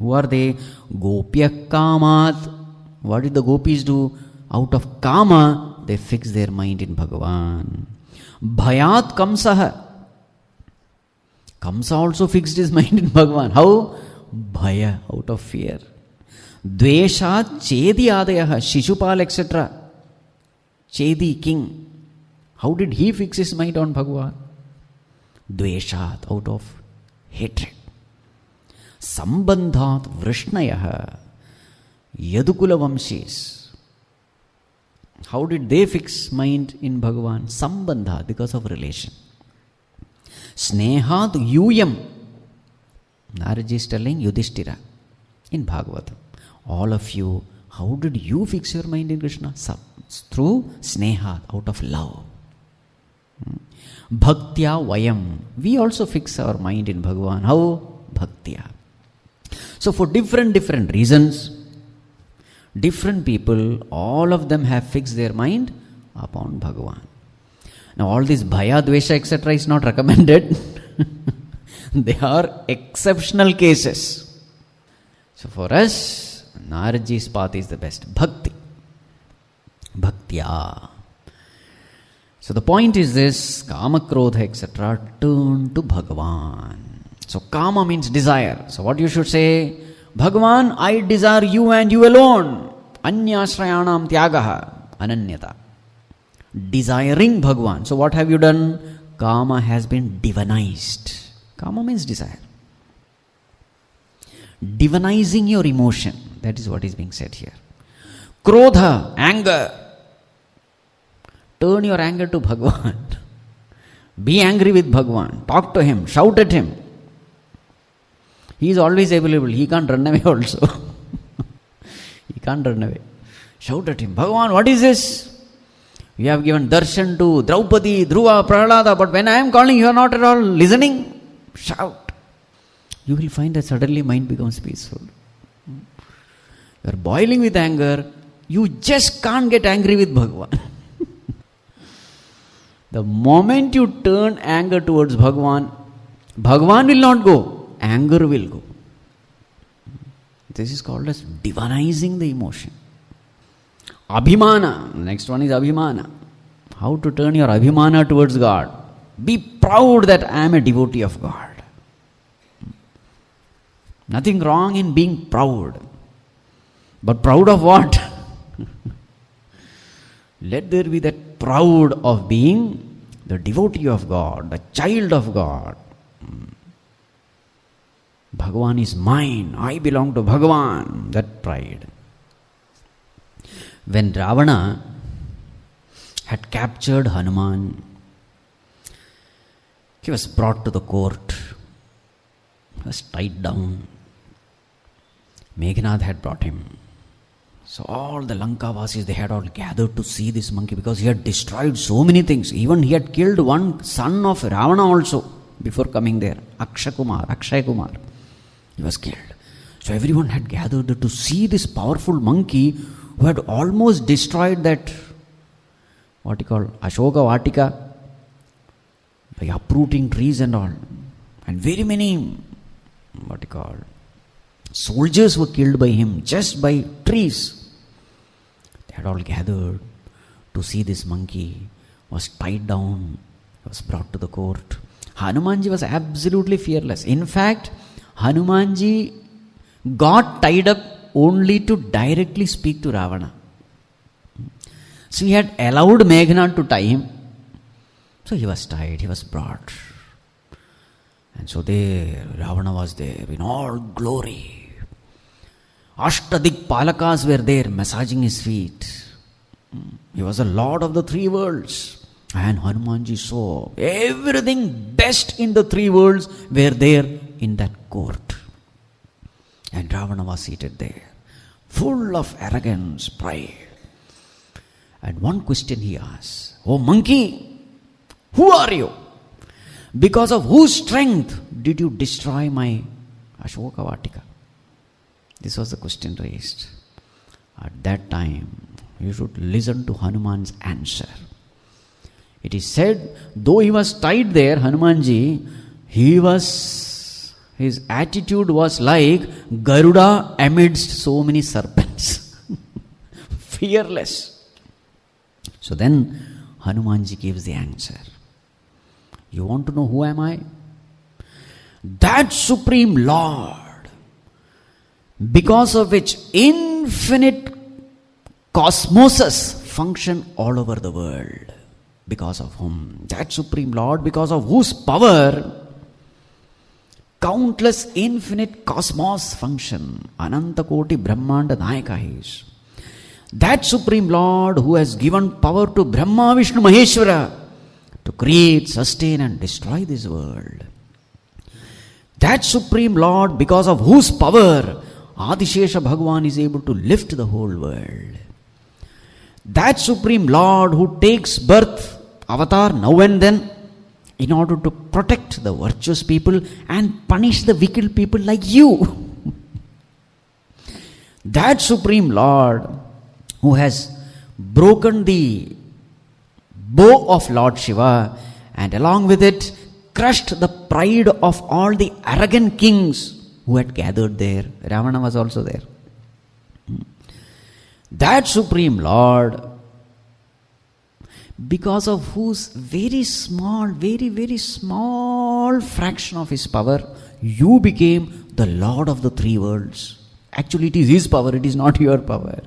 Who are they? Gopya kamat. What did the gopis do? Out of kama, they fix their mind in Bhagavan. Bhayat kamsaha. Kamsa also fixed his mind in Bhagavan. How? Bhaya, out of fear. Dvesha chedi adayaha. Shishupal, etc. Chedi, king. How did he fix his mind on Bhagavan? Dveshat, out of hatred. Sambandhat vrishnayah. Yadukula vamshis. How did they fix mind in Bhagavan? Sambandhat, because of relation. Snehat yuyam. Naradji is telling Yudhishthira in Bhagavatam. All of you, how did you fix your mind in Krishna? Through sneha, out of love. Bhaktya vayam. We also fix our mind in Bhagavan. How? Bhaktya. So for different reasons, different people, all of them have fixed their mind upon Bhagavan. Now all this bhaya, dvesha, etc. is not recommended. They are exceptional cases. So for us, Naradji's path is the best. Bhakti. Bhaktya. So the point is this: kama, krodha, etc. turn to Bhagavan. So kama means desire. So what you should say? Bhagavan, I desire you and you alone. Anyashrayanam tyagaha. Ananyata. Desiring Bhagavan. So what have you done? Kama has been divinized. Kama means desire. Divinizing your emotion. That is what is being said here. Krodha, anger. Turn your anger to Bhagavan. Be angry with Bhagavan. Talk to him. Shout at him. He is always available. He can't run away also. He can't run away. Shout at him. Bhagavan, what is this? You have given darshan to Draupadi, Dhruva, Prahlada, but when I am calling, you are not at all listening. Shout. You will find that suddenly mind becomes peaceful. You are boiling with anger. You just can't get angry with Bhagavan. The moment you turn anger towards Bhagavan, Bhagavan will not go. Anger will go. This is called as divinizing the emotion. Abhimana. Next one is Abhimana. How to turn your Abhimana towards God. Be proud that I am a devotee of God. Nothing wrong in being proud. But proud of what? Let there be that proud of being the devotee of God, the child of God. Bhagavan is mine. I belong to Bhagavan. That pride. When Ravana had captured Hanuman, he was brought to the court. He was tied down. Meghnad had brought him. So all the Lankavasis, they had all gathered to see this monkey because he had destroyed so many things. Even he had killed one son of Ravana also before coming there. Akshay Kumar. He was killed. So everyone had gathered to see this powerful monkey who had almost destroyed that, what you call, Ashoka Vatika, by uprooting trees and all. And very many what you call, soldiers were killed by him just by trees. They had all gathered to see this monkey was tied down, was brought to the court. Hanumanji was absolutely fearless. In fact, Hanumanji got tied up only to directly speak to Ravana. So he had allowed Meghnath to tie him. So he was tied, he was brought. And so there, Ravana was there in all glory. Ashtadik Palakas were there massaging his feet. He was the Lord of the three worlds. And Hanumanji saw everything best in the three worlds were there in that court. And Ravana was seated there, full of arrogance, pride. And one question he asked, "Oh monkey, who are you? Because of whose strength did you destroy my Ashoka Vatika?" This was the question raised. At that time, you should listen to Hanuman's answer. It is said, though he was tied there, Hanumanji, his attitude was like Garuda amidst so many serpents. Fearless. So then Hanumanji gives the answer. You want to know who am I? That Supreme Lord, because of which infinite cosmoses function all over the world. Because of whom? That Supreme Lord, because of whose power countless infinite cosmos function. Ananta Koti Brahmanda Nayaka is. That Supreme Lord who has given power to Brahma, Vishnu, Maheshwara to create, sustain and destroy this world. That Supreme Lord, because of whose power Adishesha Bhagavan is able to lift the whole world. That Supreme Lord who takes birth, avatar, now and then, in order to protect the virtuous people and punish the wicked people like you. That Supreme Lord who has broken the bow of Lord Shiva and along with it crushed the pride of all the arrogant kings who had gathered there. Ravana was also there. That Supreme Lord, because of whose very small, very, very small fraction of his power, you became the Lord of the three worlds. Actually, it is his power, it is not your power.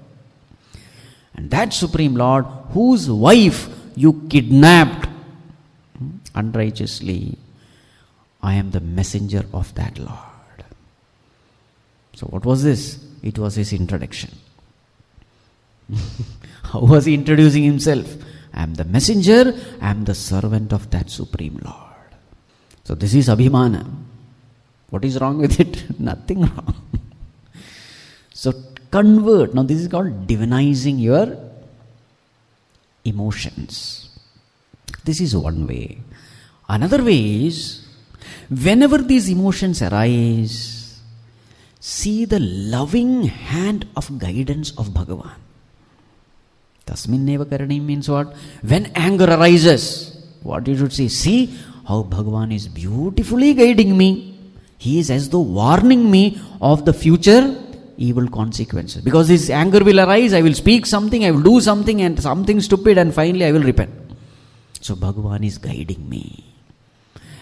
And that Supreme Lord, whose wife you kidnapped unrighteously, I am the messenger of that Lord. So what was this? It was his introduction. How was he introducing himself? I am the messenger, I am the servant of that Supreme Lord. So this is Abhimana. What is wrong with it? Nothing wrong. So convert. Now this is called divinizing your emotions. This is one way. Another way is, whenever these emotions arise, see the loving hand of guidance of Bhagavan. Tasmin neva karani means what? When anger arises, what you should say? See how Bhagavan is beautifully guiding me. He is as though warning me of the future evil consequences. Because this anger will arise, I will speak something, I will do something and something stupid and finally I will repent. So Bhagavan is guiding me.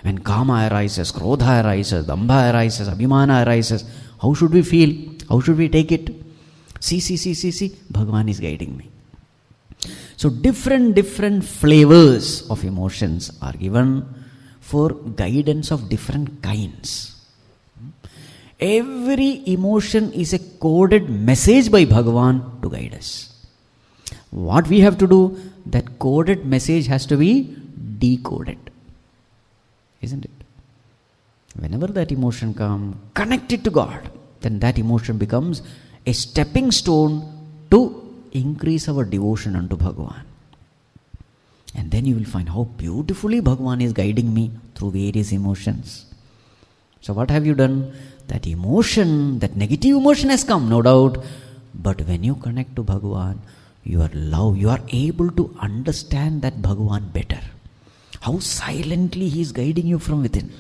When Kama arises, Krodha arises, Dambha arises, Abhimana arises, how should we feel? How should we take it? See, Bhagavan is guiding me. So different flavors of emotions are given for guidance of different kinds. Every emotion is a coded message by Bhagavan to guide us. What we have to do, that coded message has to be decoded. Isn't it? Whenever that emotion comes, connect it to God. Then that emotion becomes a stepping stone to increase our devotion unto Bhagavan. And then you will find how beautifully Bhagavan is guiding me through various emotions. So what have you done? That emotion, that negative emotion has come, no doubt. But when you connect to Bhagavan, you are able to understand that Bhagavan better. How silently he is guiding you from within.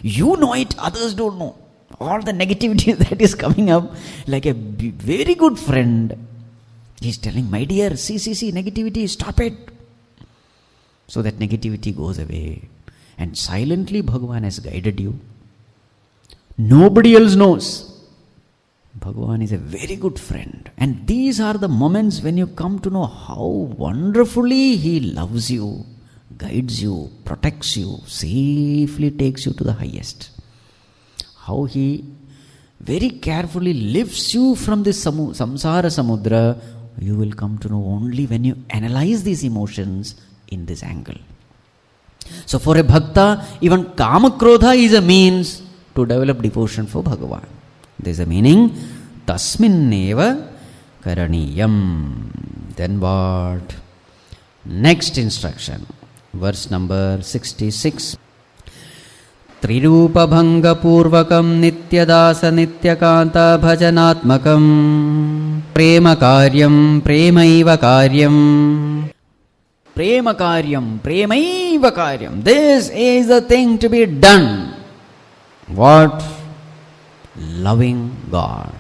You know it, others don't know. All the negativity that is coming up, like a very good friend, he's telling, my dear, see, negativity, stop it. So that negativity goes away. And silently Bhagavan has guided you. Nobody else knows. Bhagavan is a very good friend. And these are the moments when you come to know how wonderfully he loves you, guides you, protects you, safely takes you to the highest. How he very carefully lifts you from this samsara samudra, you will come to know only when you analyze these emotions in this angle. So for a bhakta, even kama krodha is a means to develop devotion for Bhagavan. There is a meaning, tasminneva karaniyam. Then what? Next instruction, verse number 66. Trirupabhangapurvakam nityadasa nityakanta bhajanatmakam prema karyam premaiva karyam. Prema karyam premaiva karyam. This is the thing to be done. What? Loving God.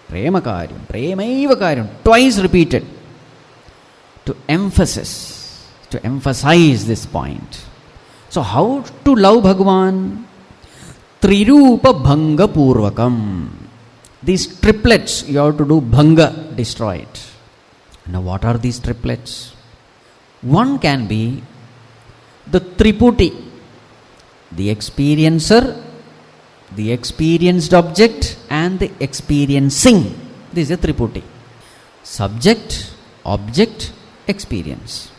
Prema karyam premaiva karyam. Twice repeated to emphasize this point. So how to love Bhagavan? Trirupa bhanga purvakam. These triplets you have to do bhanga, destroy it. Now what are these triplets? One can be the triputi, the experiencer, the experienced object, and the experiencing. This is a triputi. Subject, object, experience.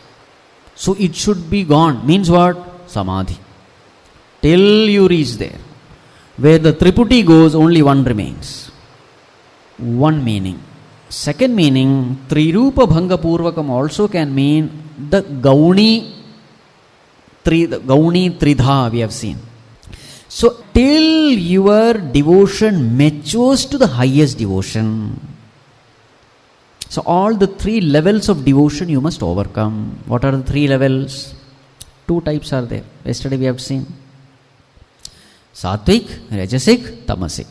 So it should be gone. Means what? Samadhi. Till you reach there. Where the triputi goes, only one remains. One meaning. Second meaning, Trirupa Bhanga Purvakam also can mean the Gauni Tridha we have seen. So till your devotion matures to the highest devotion. So all the three levels of devotion you must overcome. What are the three levels? Two types are there. Yesterday we have seen. Satvik, Rajasic, Tamasic.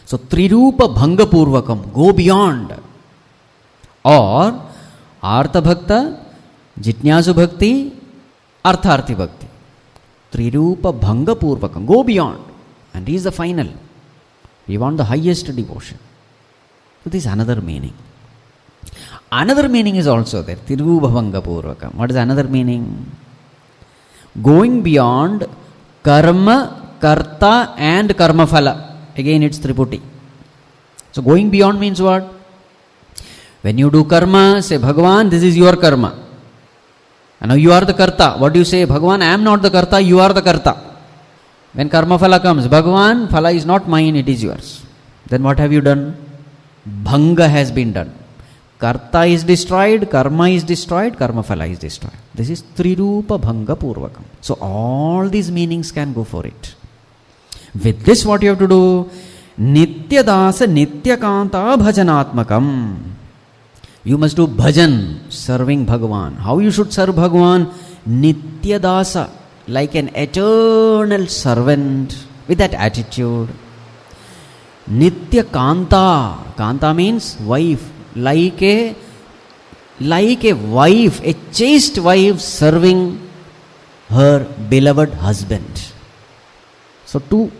So Trirupa Bhanga Purvakam, go beyond. Or Artha Bhakta, Jitnyasu Bhakti, Artharthi Bhakti. Trirupa Bhanga Purvakam, go beyond and reach the final. We want the highest devotion. So this is another meaning. Another meaning is also there. Trirupa Bhanga Purvakam. What is another meaning? Going beyond karma, karta and karma phala. Again it's triputi. So going beyond means what? When you do karma, say Bhagavan, this is your karma. And now you are the karta. What do you say? Bhagavan, I am not the karta, you are the karta. When karma phala comes, Bhagavan, phala is not mine, it is yours. Then what have you done? Bhanga has been done. Karta is destroyed, karma is destroyed, karma phala is destroyed. This is Trirupa Bhanga Purvakam. So all these meanings can go for it. With this what you have to do? Nitya Dasa Nitya Kanta Bhajanatmakam. You must do bhajan, serving Bhagavan. How you should serve Bhagavan? Nitya Dasa, like an eternal servant, with that attitude. Nitya Kanta. Kanta means wife. Like a wife, a chaste wife serving her beloved husband. So two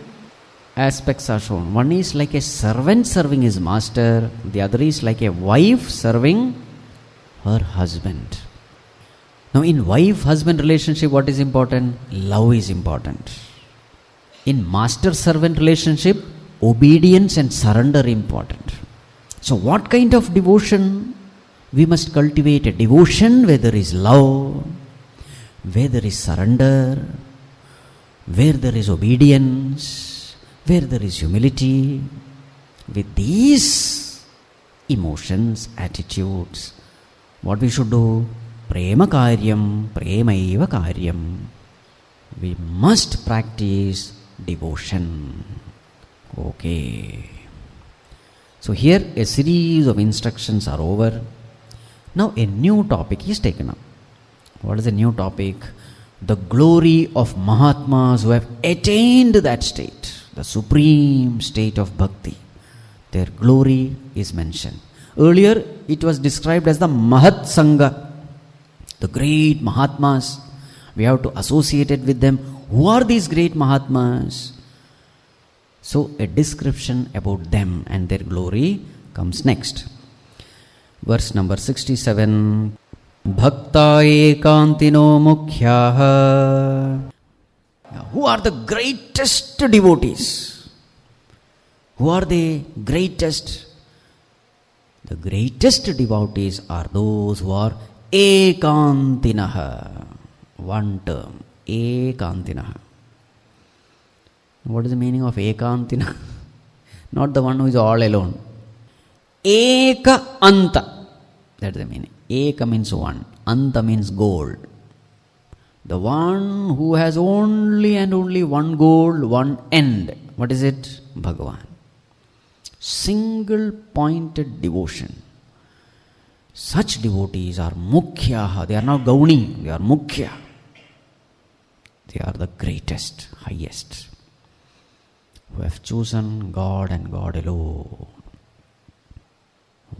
aspects are shown. One is like a servant serving his master. The other is like a wife serving her husband. Now in wife-husband relationship, what is important? Love is important. In master-servant relationship, obedience and surrender are important. So what kind of devotion we must cultivate? A devotion where there is love, where there is surrender, where there is obedience, where there is humility. With these emotions, attitudes, what we should do? Prema karyam, premaiva karyam. We must practice devotion. Okay. So here a series of instructions are over. Now a new topic is taken up. What is the new topic? The glory of Mahatmas who have attained that state. the supreme state of bhakti. Their glory is mentioned. Earlier it was described as the Mahat Sangha, the great Mahatmas. We have to associate it with them. Who are these great Mahatmas? So a description about them and their glory comes next. Verse number 67. Bhakta ekantino mukhyaha. Who are the greatest devotees? Who are the greatest? The greatest devotees are those who are ekantinaha. One term, ekantinaha. What is the meaning of ekantina? Not the one who is all alone. Eka anta. That's the meaning. Eka means one. Anta means goal. The one who has only and only one goal, one end. What is it? Bhagavan. Single pointed devotion. Such devotees are mukhyaha. They are not gauni. They are mukhya. They are the greatest, highest, who have chosen God and God alone.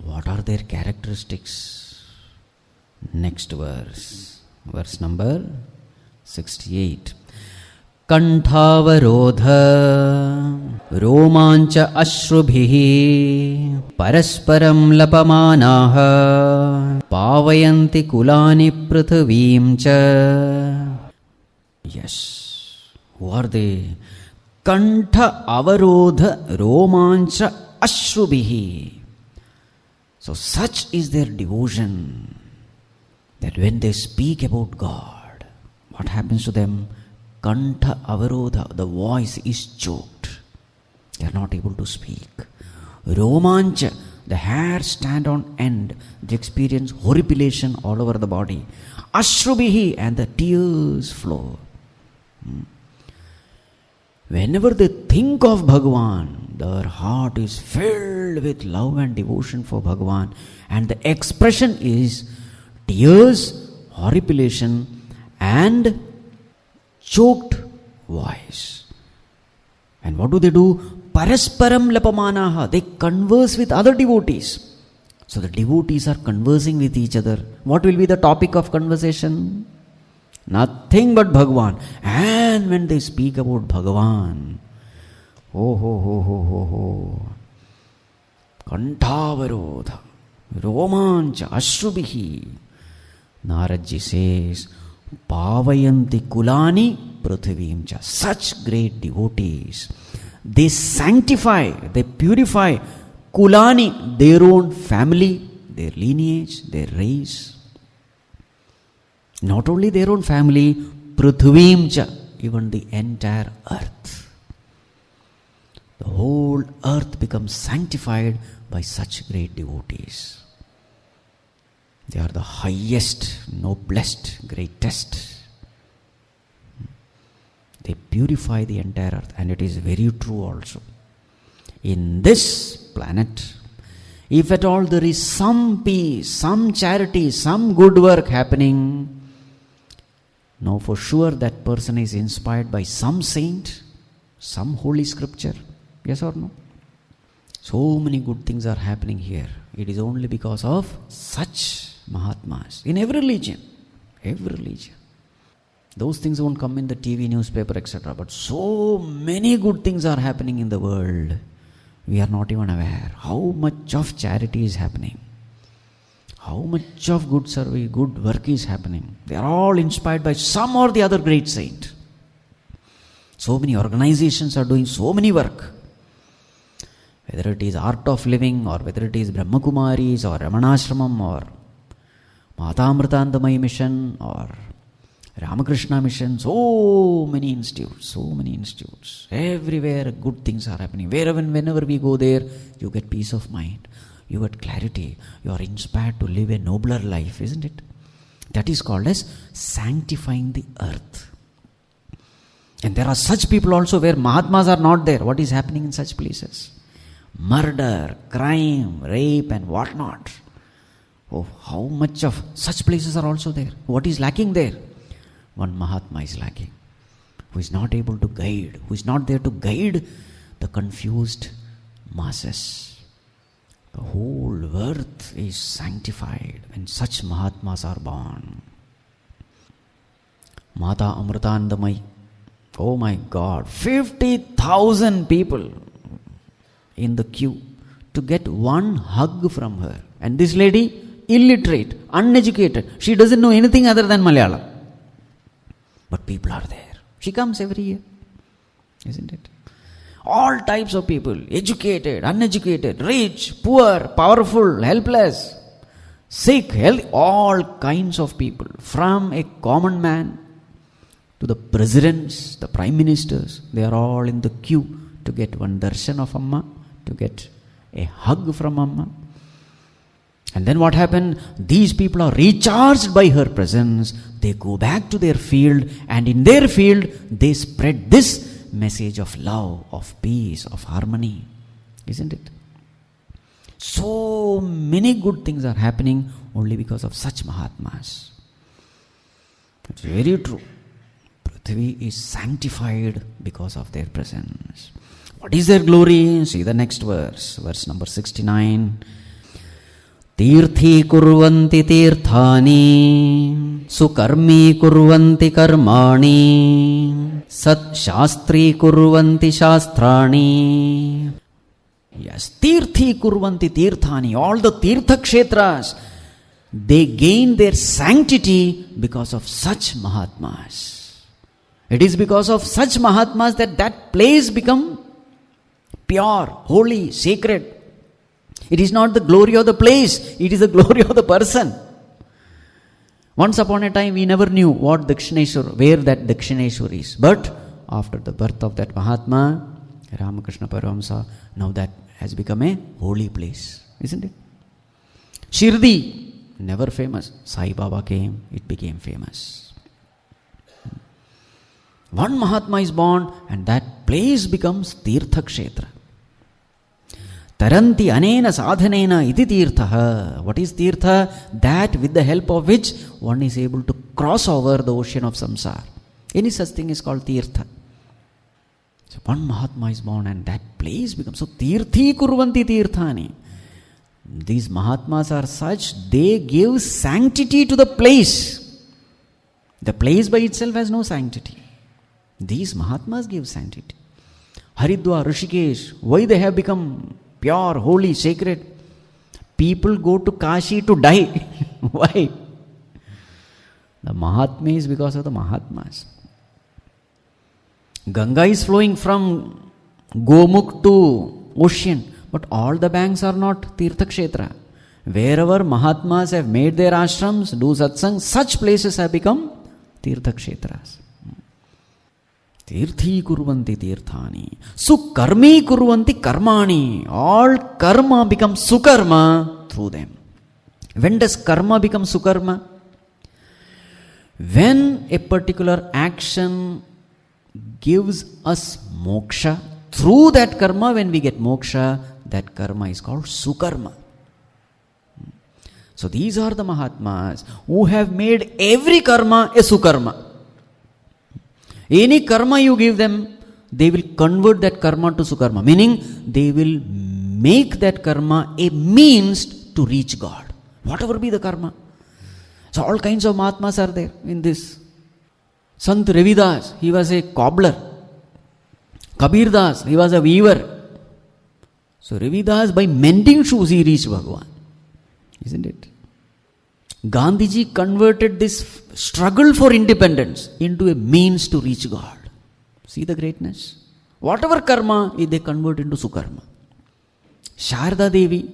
What are their characteristics? Next verse. Verse number 68. Kantavarodha romancha ashrubhihi parasparam lapamanaha pavayanti kulani prithvim cha. Yes. Who are they? Kantha avarodha romancha ashrubhihi. So such is their devotion that when they speak about God, what happens to them? Kantha avarodha, the voice is choked. They are not able to speak. Romancha, the hairs stand on end. They experience horripilation all over the body. Ashrubhihi, and the tears flow. Whenever they think of Bhagavan, their heart is filled with love and devotion for Bhagavan, and the expression is tears, horripilation, and choked voice. And what do? Parasparam lapamanaha. They converse with other devotees. So the devotees are conversing with each other. What will be the topic of conversation? Nothing but Bhagavan. And when they speak about Bhagavan, Kantavarodha romancha ashrubhihi. Naradji says, Pavayanti kulani prithvimcha. Such great devotees, they sanctify, they purify kulani, their own family, their lineage, their race. Not only their own family, prithvimcha, even the entire earth. The whole earth becomes sanctified by such great devotees. They are the highest, noblest, greatest. They purify the entire earth, and it is very true also. In this planet, if at all there is some peace, some charity, some good work happening, know for sure that person is inspired by some saint, some holy scripture. Yes or no? So many good things are happening here. It is only because of such Mahatmas. In every religion. Every religion. Those things won't come in the TV, newspaper, etc. But so many good things are happening in the world. We are not even aware how much of charity is happening. How much of good service, good work is happening. They are all inspired by some or the other great saint. So many organizations are doing so many work. Whether it is Art of Living, or whether it is Brahma Kumaris, or Ramanashramam, or Matamritandamayi Mission, or Ramakrishna Mission, so many institutes. Everywhere good things are happening. Whenever we go there, you get peace of mind. You get clarity. You are inspired to live a nobler life, isn't it? That is called as sanctifying the earth. And there are such people also where Mahatmas are not there. What is happening in such places? Murder, crime, rape and whatnot. Oh, how much of such places are also there? What is lacking there? One Mahatma is lacking. who is not able to guide, who is not there to guide the confused masses. The whole earth is sanctified when such Mahatmas are born. Mata Amritanandamayi, oh my God, 50,000 people in the queue to get one hug from her. And this lady, illiterate, uneducated, she doesn't know anything other than Malayalam. But people are there. She comes every year, isn't it? All types of people, educated, uneducated, rich, poor, powerful, helpless, sick, healthy, all kinds of people, from a common man to the presidents, the prime ministers, they are all in the queue to get one darshan of Amma, to get a hug from Amma. And then what happened? These people are recharged by her presence. They go back to their field, and in their field they spread this message of love, of peace, of harmony. Isn't it? So many good things are happening only because of such Mahatmas. It's very true. Prithvi is sanctified because of their presence. What is their glory? See the next verse, verse number 69. Tirthi kurvanti tirthani, sukarmi kurvanti karmani, sat shastri kurvanti shastrani. Yes, tirthi kurvanti tirthani, all the tirtha kshetras, they gain their sanctity because of such Mahatmas. It is because of such Mahatmas that place become pure, holy, sacred. It is not the glory of the place, it is the glory of the person. Once upon a time, we never knew what Dakshineshwar, where that Dakshineshwar is. But after the birth of that Mahatma, Ramakrishna Paramahamsa, now that has become a holy place, isn't it? Shirdi, never famous. Sai Baba came, it became famous. One Mahatma is born, and that place becomes Tirtha Kshetra. Taranti anena sadhanena iti tirtha. What is tirtha? That with the help of which one is able to cross over the ocean of samsara. Any such thing is called tirtha. So one Mahatma is born, and that place becomes. So tirthi kurvanti tirthani. These Mahatmas are such, they give sanctity to the place. The place by itself has no sanctity. These Mahatmas give sanctity. Haridwar, Rishikesh, why they have become pure, holy, sacred? People go to Kashi to die. Why? The Mahatma is because of the Mahatmas. Ganga is flowing from Gomukh to ocean, but all the banks are not Tirtha Kshetra. Wherever Mahatmas have made their ashrams, do satsang, such places have become Tirtha Kshetras. Tirthi kurvanti tirthani, sukarmi kurvanti karmani. All karma becomes sukarma through them. When does karma become sukarma? When a particular action gives us moksha, through that karma, when we get moksha, that karma is called sukarma. So these are the Mahatmas who have made every karma a sukarma. Any karma you give them, they will convert that karma to sukarma, meaning they will make that karma a means to reach God, whatever be the karma. So all kinds of Mahatmas are there in this. Sant Ravidas, he was a cobbler. Kabir Das, he was a weaver. So Ravidas, by mending shoes, he reached Bhagavan. Isn't it? Gandhiji converted this struggle for independence into a means to reach God. See the greatness? Whatever karma, they convert into sukarma. Sharda Devi,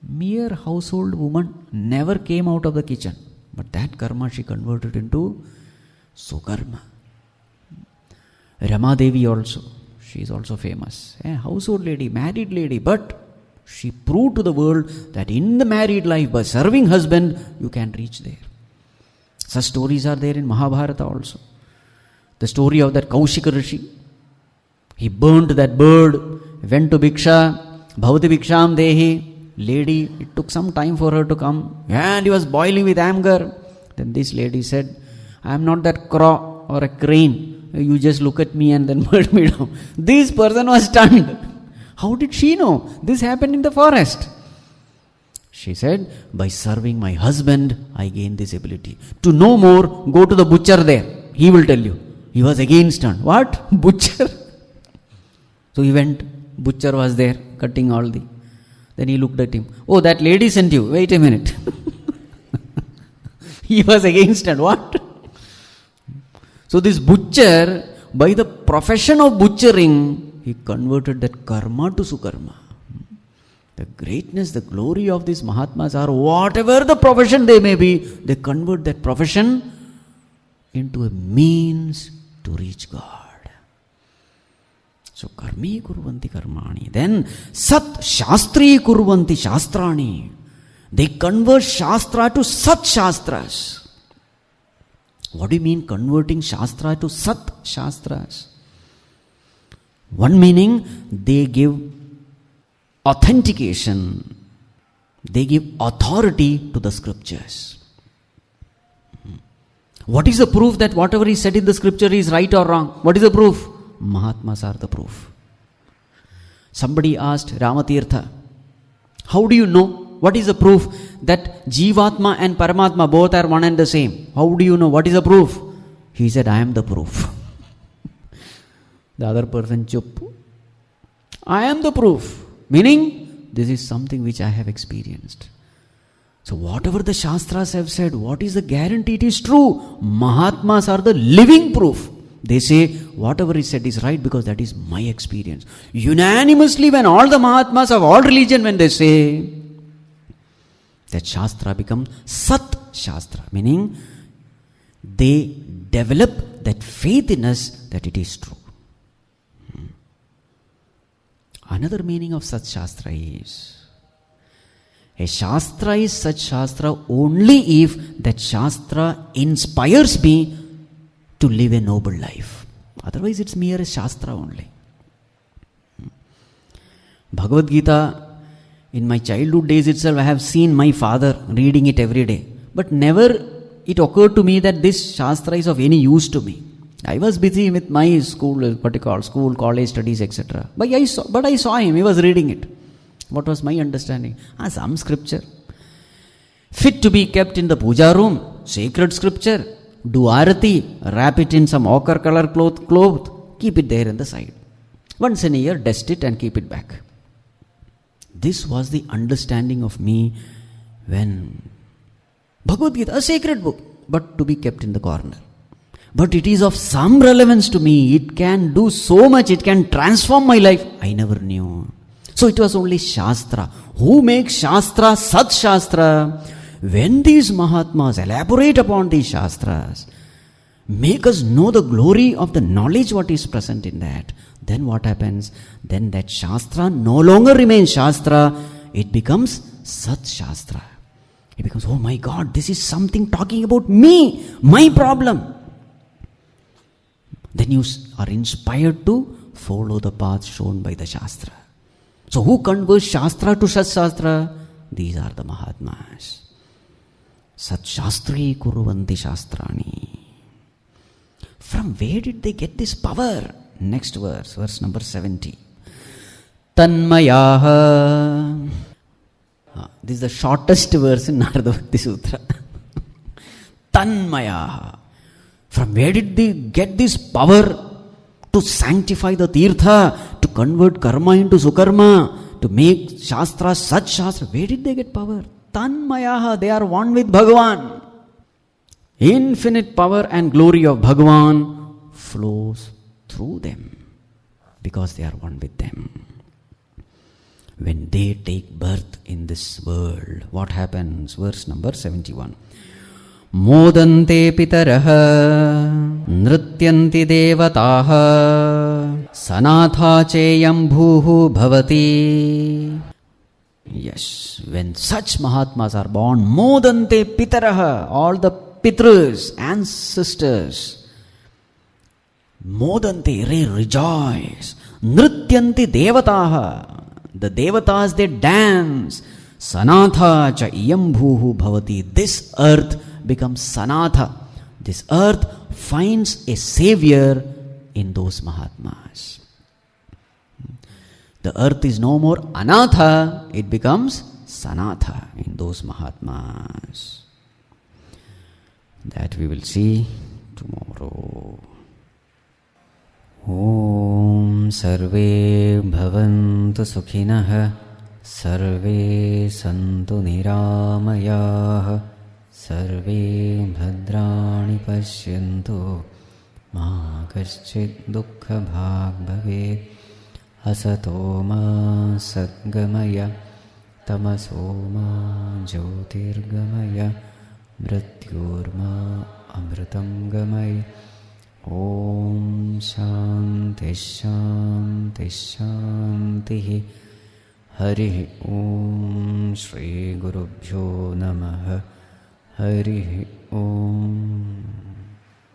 mere household woman, never came out of the kitchen. But that karma she converted into sukarma. Rama Devi also, she is also famous. A household lady, married lady, but she proved to the world that in the married life, by serving husband, you can reach there. Such stories are there in Mahabharata also. The story of that Kaushika Rishi. He burnt that bird, went to Bhiksha, Bhavati Bhiksham Dehi. Lady, it took some time for her to come, and he was boiling with anger. Then this lady said, I am not that crow or a crane. you just look at me and then murder me down. This person was stunned. How did she know? This happened in the forest. She said, by serving my husband, I gained this ability. To know more, go to the butcher there. He will tell you. He was again stunned. What? Butcher? So he went. Butcher was there, cutting all the. Then he looked at him. Oh, that lady sent you. Wait a minute. He was again stunned. What? So this butcher, by the profession of butchering, he converted that karma to sukarma. The greatness, the glory of these Mahatmas are, whatever the profession they may be, they convert that profession into a means to reach God. So karmi kurvanti karmani. Then sat shastri kurvanti shastrani. They convert shastra to sat shastras. What do you mean converting shastra to sat shastras? One meaning, they give authentication, they give authority to the scriptures. What is the proof that whatever is said in the scripture is right or wrong? What is the proof? Mahatmas are the proof. Somebody asked Ramatirtha, how do you know? What is the proof that Jivatma and Paramatma both are one and the same? How do you know? What is the proof? He said, I am the proof. The other person, chup. I am the proof. Meaning, this is something which I have experienced. So whatever the Shastras have said, what is the guarantee it is true? Mahatmas are the living proof. They say, whatever is said is right because that is my experience. Unanimously, when all the Mahatmas of all religion, when they say, that Shastra becomes Sat Shastra. Meaning, they develop that faith in us that it is true. Another meaning of Sat Shastra is, a Shastra is Sat Shastra only if that Shastra inspires me to live a noble life. Otherwise it's mere a Shastra only. Bhagavad Gita, in my childhood days itself, I have seen my father reading it every day. But never it occurred to me that this Shastra is of any use to me. I was busy with my school, college studies, etc. But I saw him, he was reading it. What was my understanding? Some scripture. Fit to be kept in the puja room, sacred scripture. Do arati, wrap it in some ochre color cloth, keep it there in the side. Once in a year, dust it and keep it back. This was the understanding of me when Bhagavad Gita, a sacred book, but to be kept in the corner. But it is of some relevance to me. It can do so much. It can transform my life. I never knew. So it was only Shastra. Who makes Shastra Sat Shastra? When these Mahatmas elaborate upon these Shastras, make us know the glory of the knowledge what is present in that, then what happens? Then that Shastra no longer remains Shastra. It becomes Sat Shastra. It becomes, oh my God, this is something talking about me, my problem. Then you are inspired to follow the path shown by the Shastra. So who converts Shastra to Sat Shastra? These are the Mahatmas. Sat Shastri Kuruvanti Shastrani. From where did they get this power? Next verse, verse number 70. Tanmayaha. This is the shortest verse in Narada Bhakti Sutra. Tanmayaha. From where did they get this power to sanctify the tirtha, to convert karma into sukarma, to make Shastra Sat Shastra? Where did they get power? Tanmayaha, they are one with Bhagavan. Infinite power and glory of Bhagavan flows through them because they are one with them. When they take birth in this world, what happens? Verse number 71. Modante pitaraha nrityanti devataha sanatha cheyam bhuhu bhavati. Yes, when such Mahatmas are born, modante pitaraha, all the pitras, ancestors, modante, they rejoice. Nrityanti devataha, the devatas, they dance. Sanatha cha iyambhuhu bhavati. This earth becomes sanatha. This earth finds a savior in those Mahatmas. The earth is no more Anatha, it becomes Sanatha in those Mahatmas. That we will see tomorrow. Om Sarve Bhavantu Sukhinah, Sarve Santu Niramayah, Sarve Bhadrani Pashyantu, Ma Kaschid Dukkha Bhag Bhavet, Asato Ma Satgamaya, Tamaso Ma Jyotirgamaya, Mrityorma Amritam Gamaya. Om Shanti Shanti Shanti. Hari Om Shri Gurubhyo Namaha. Hari Om.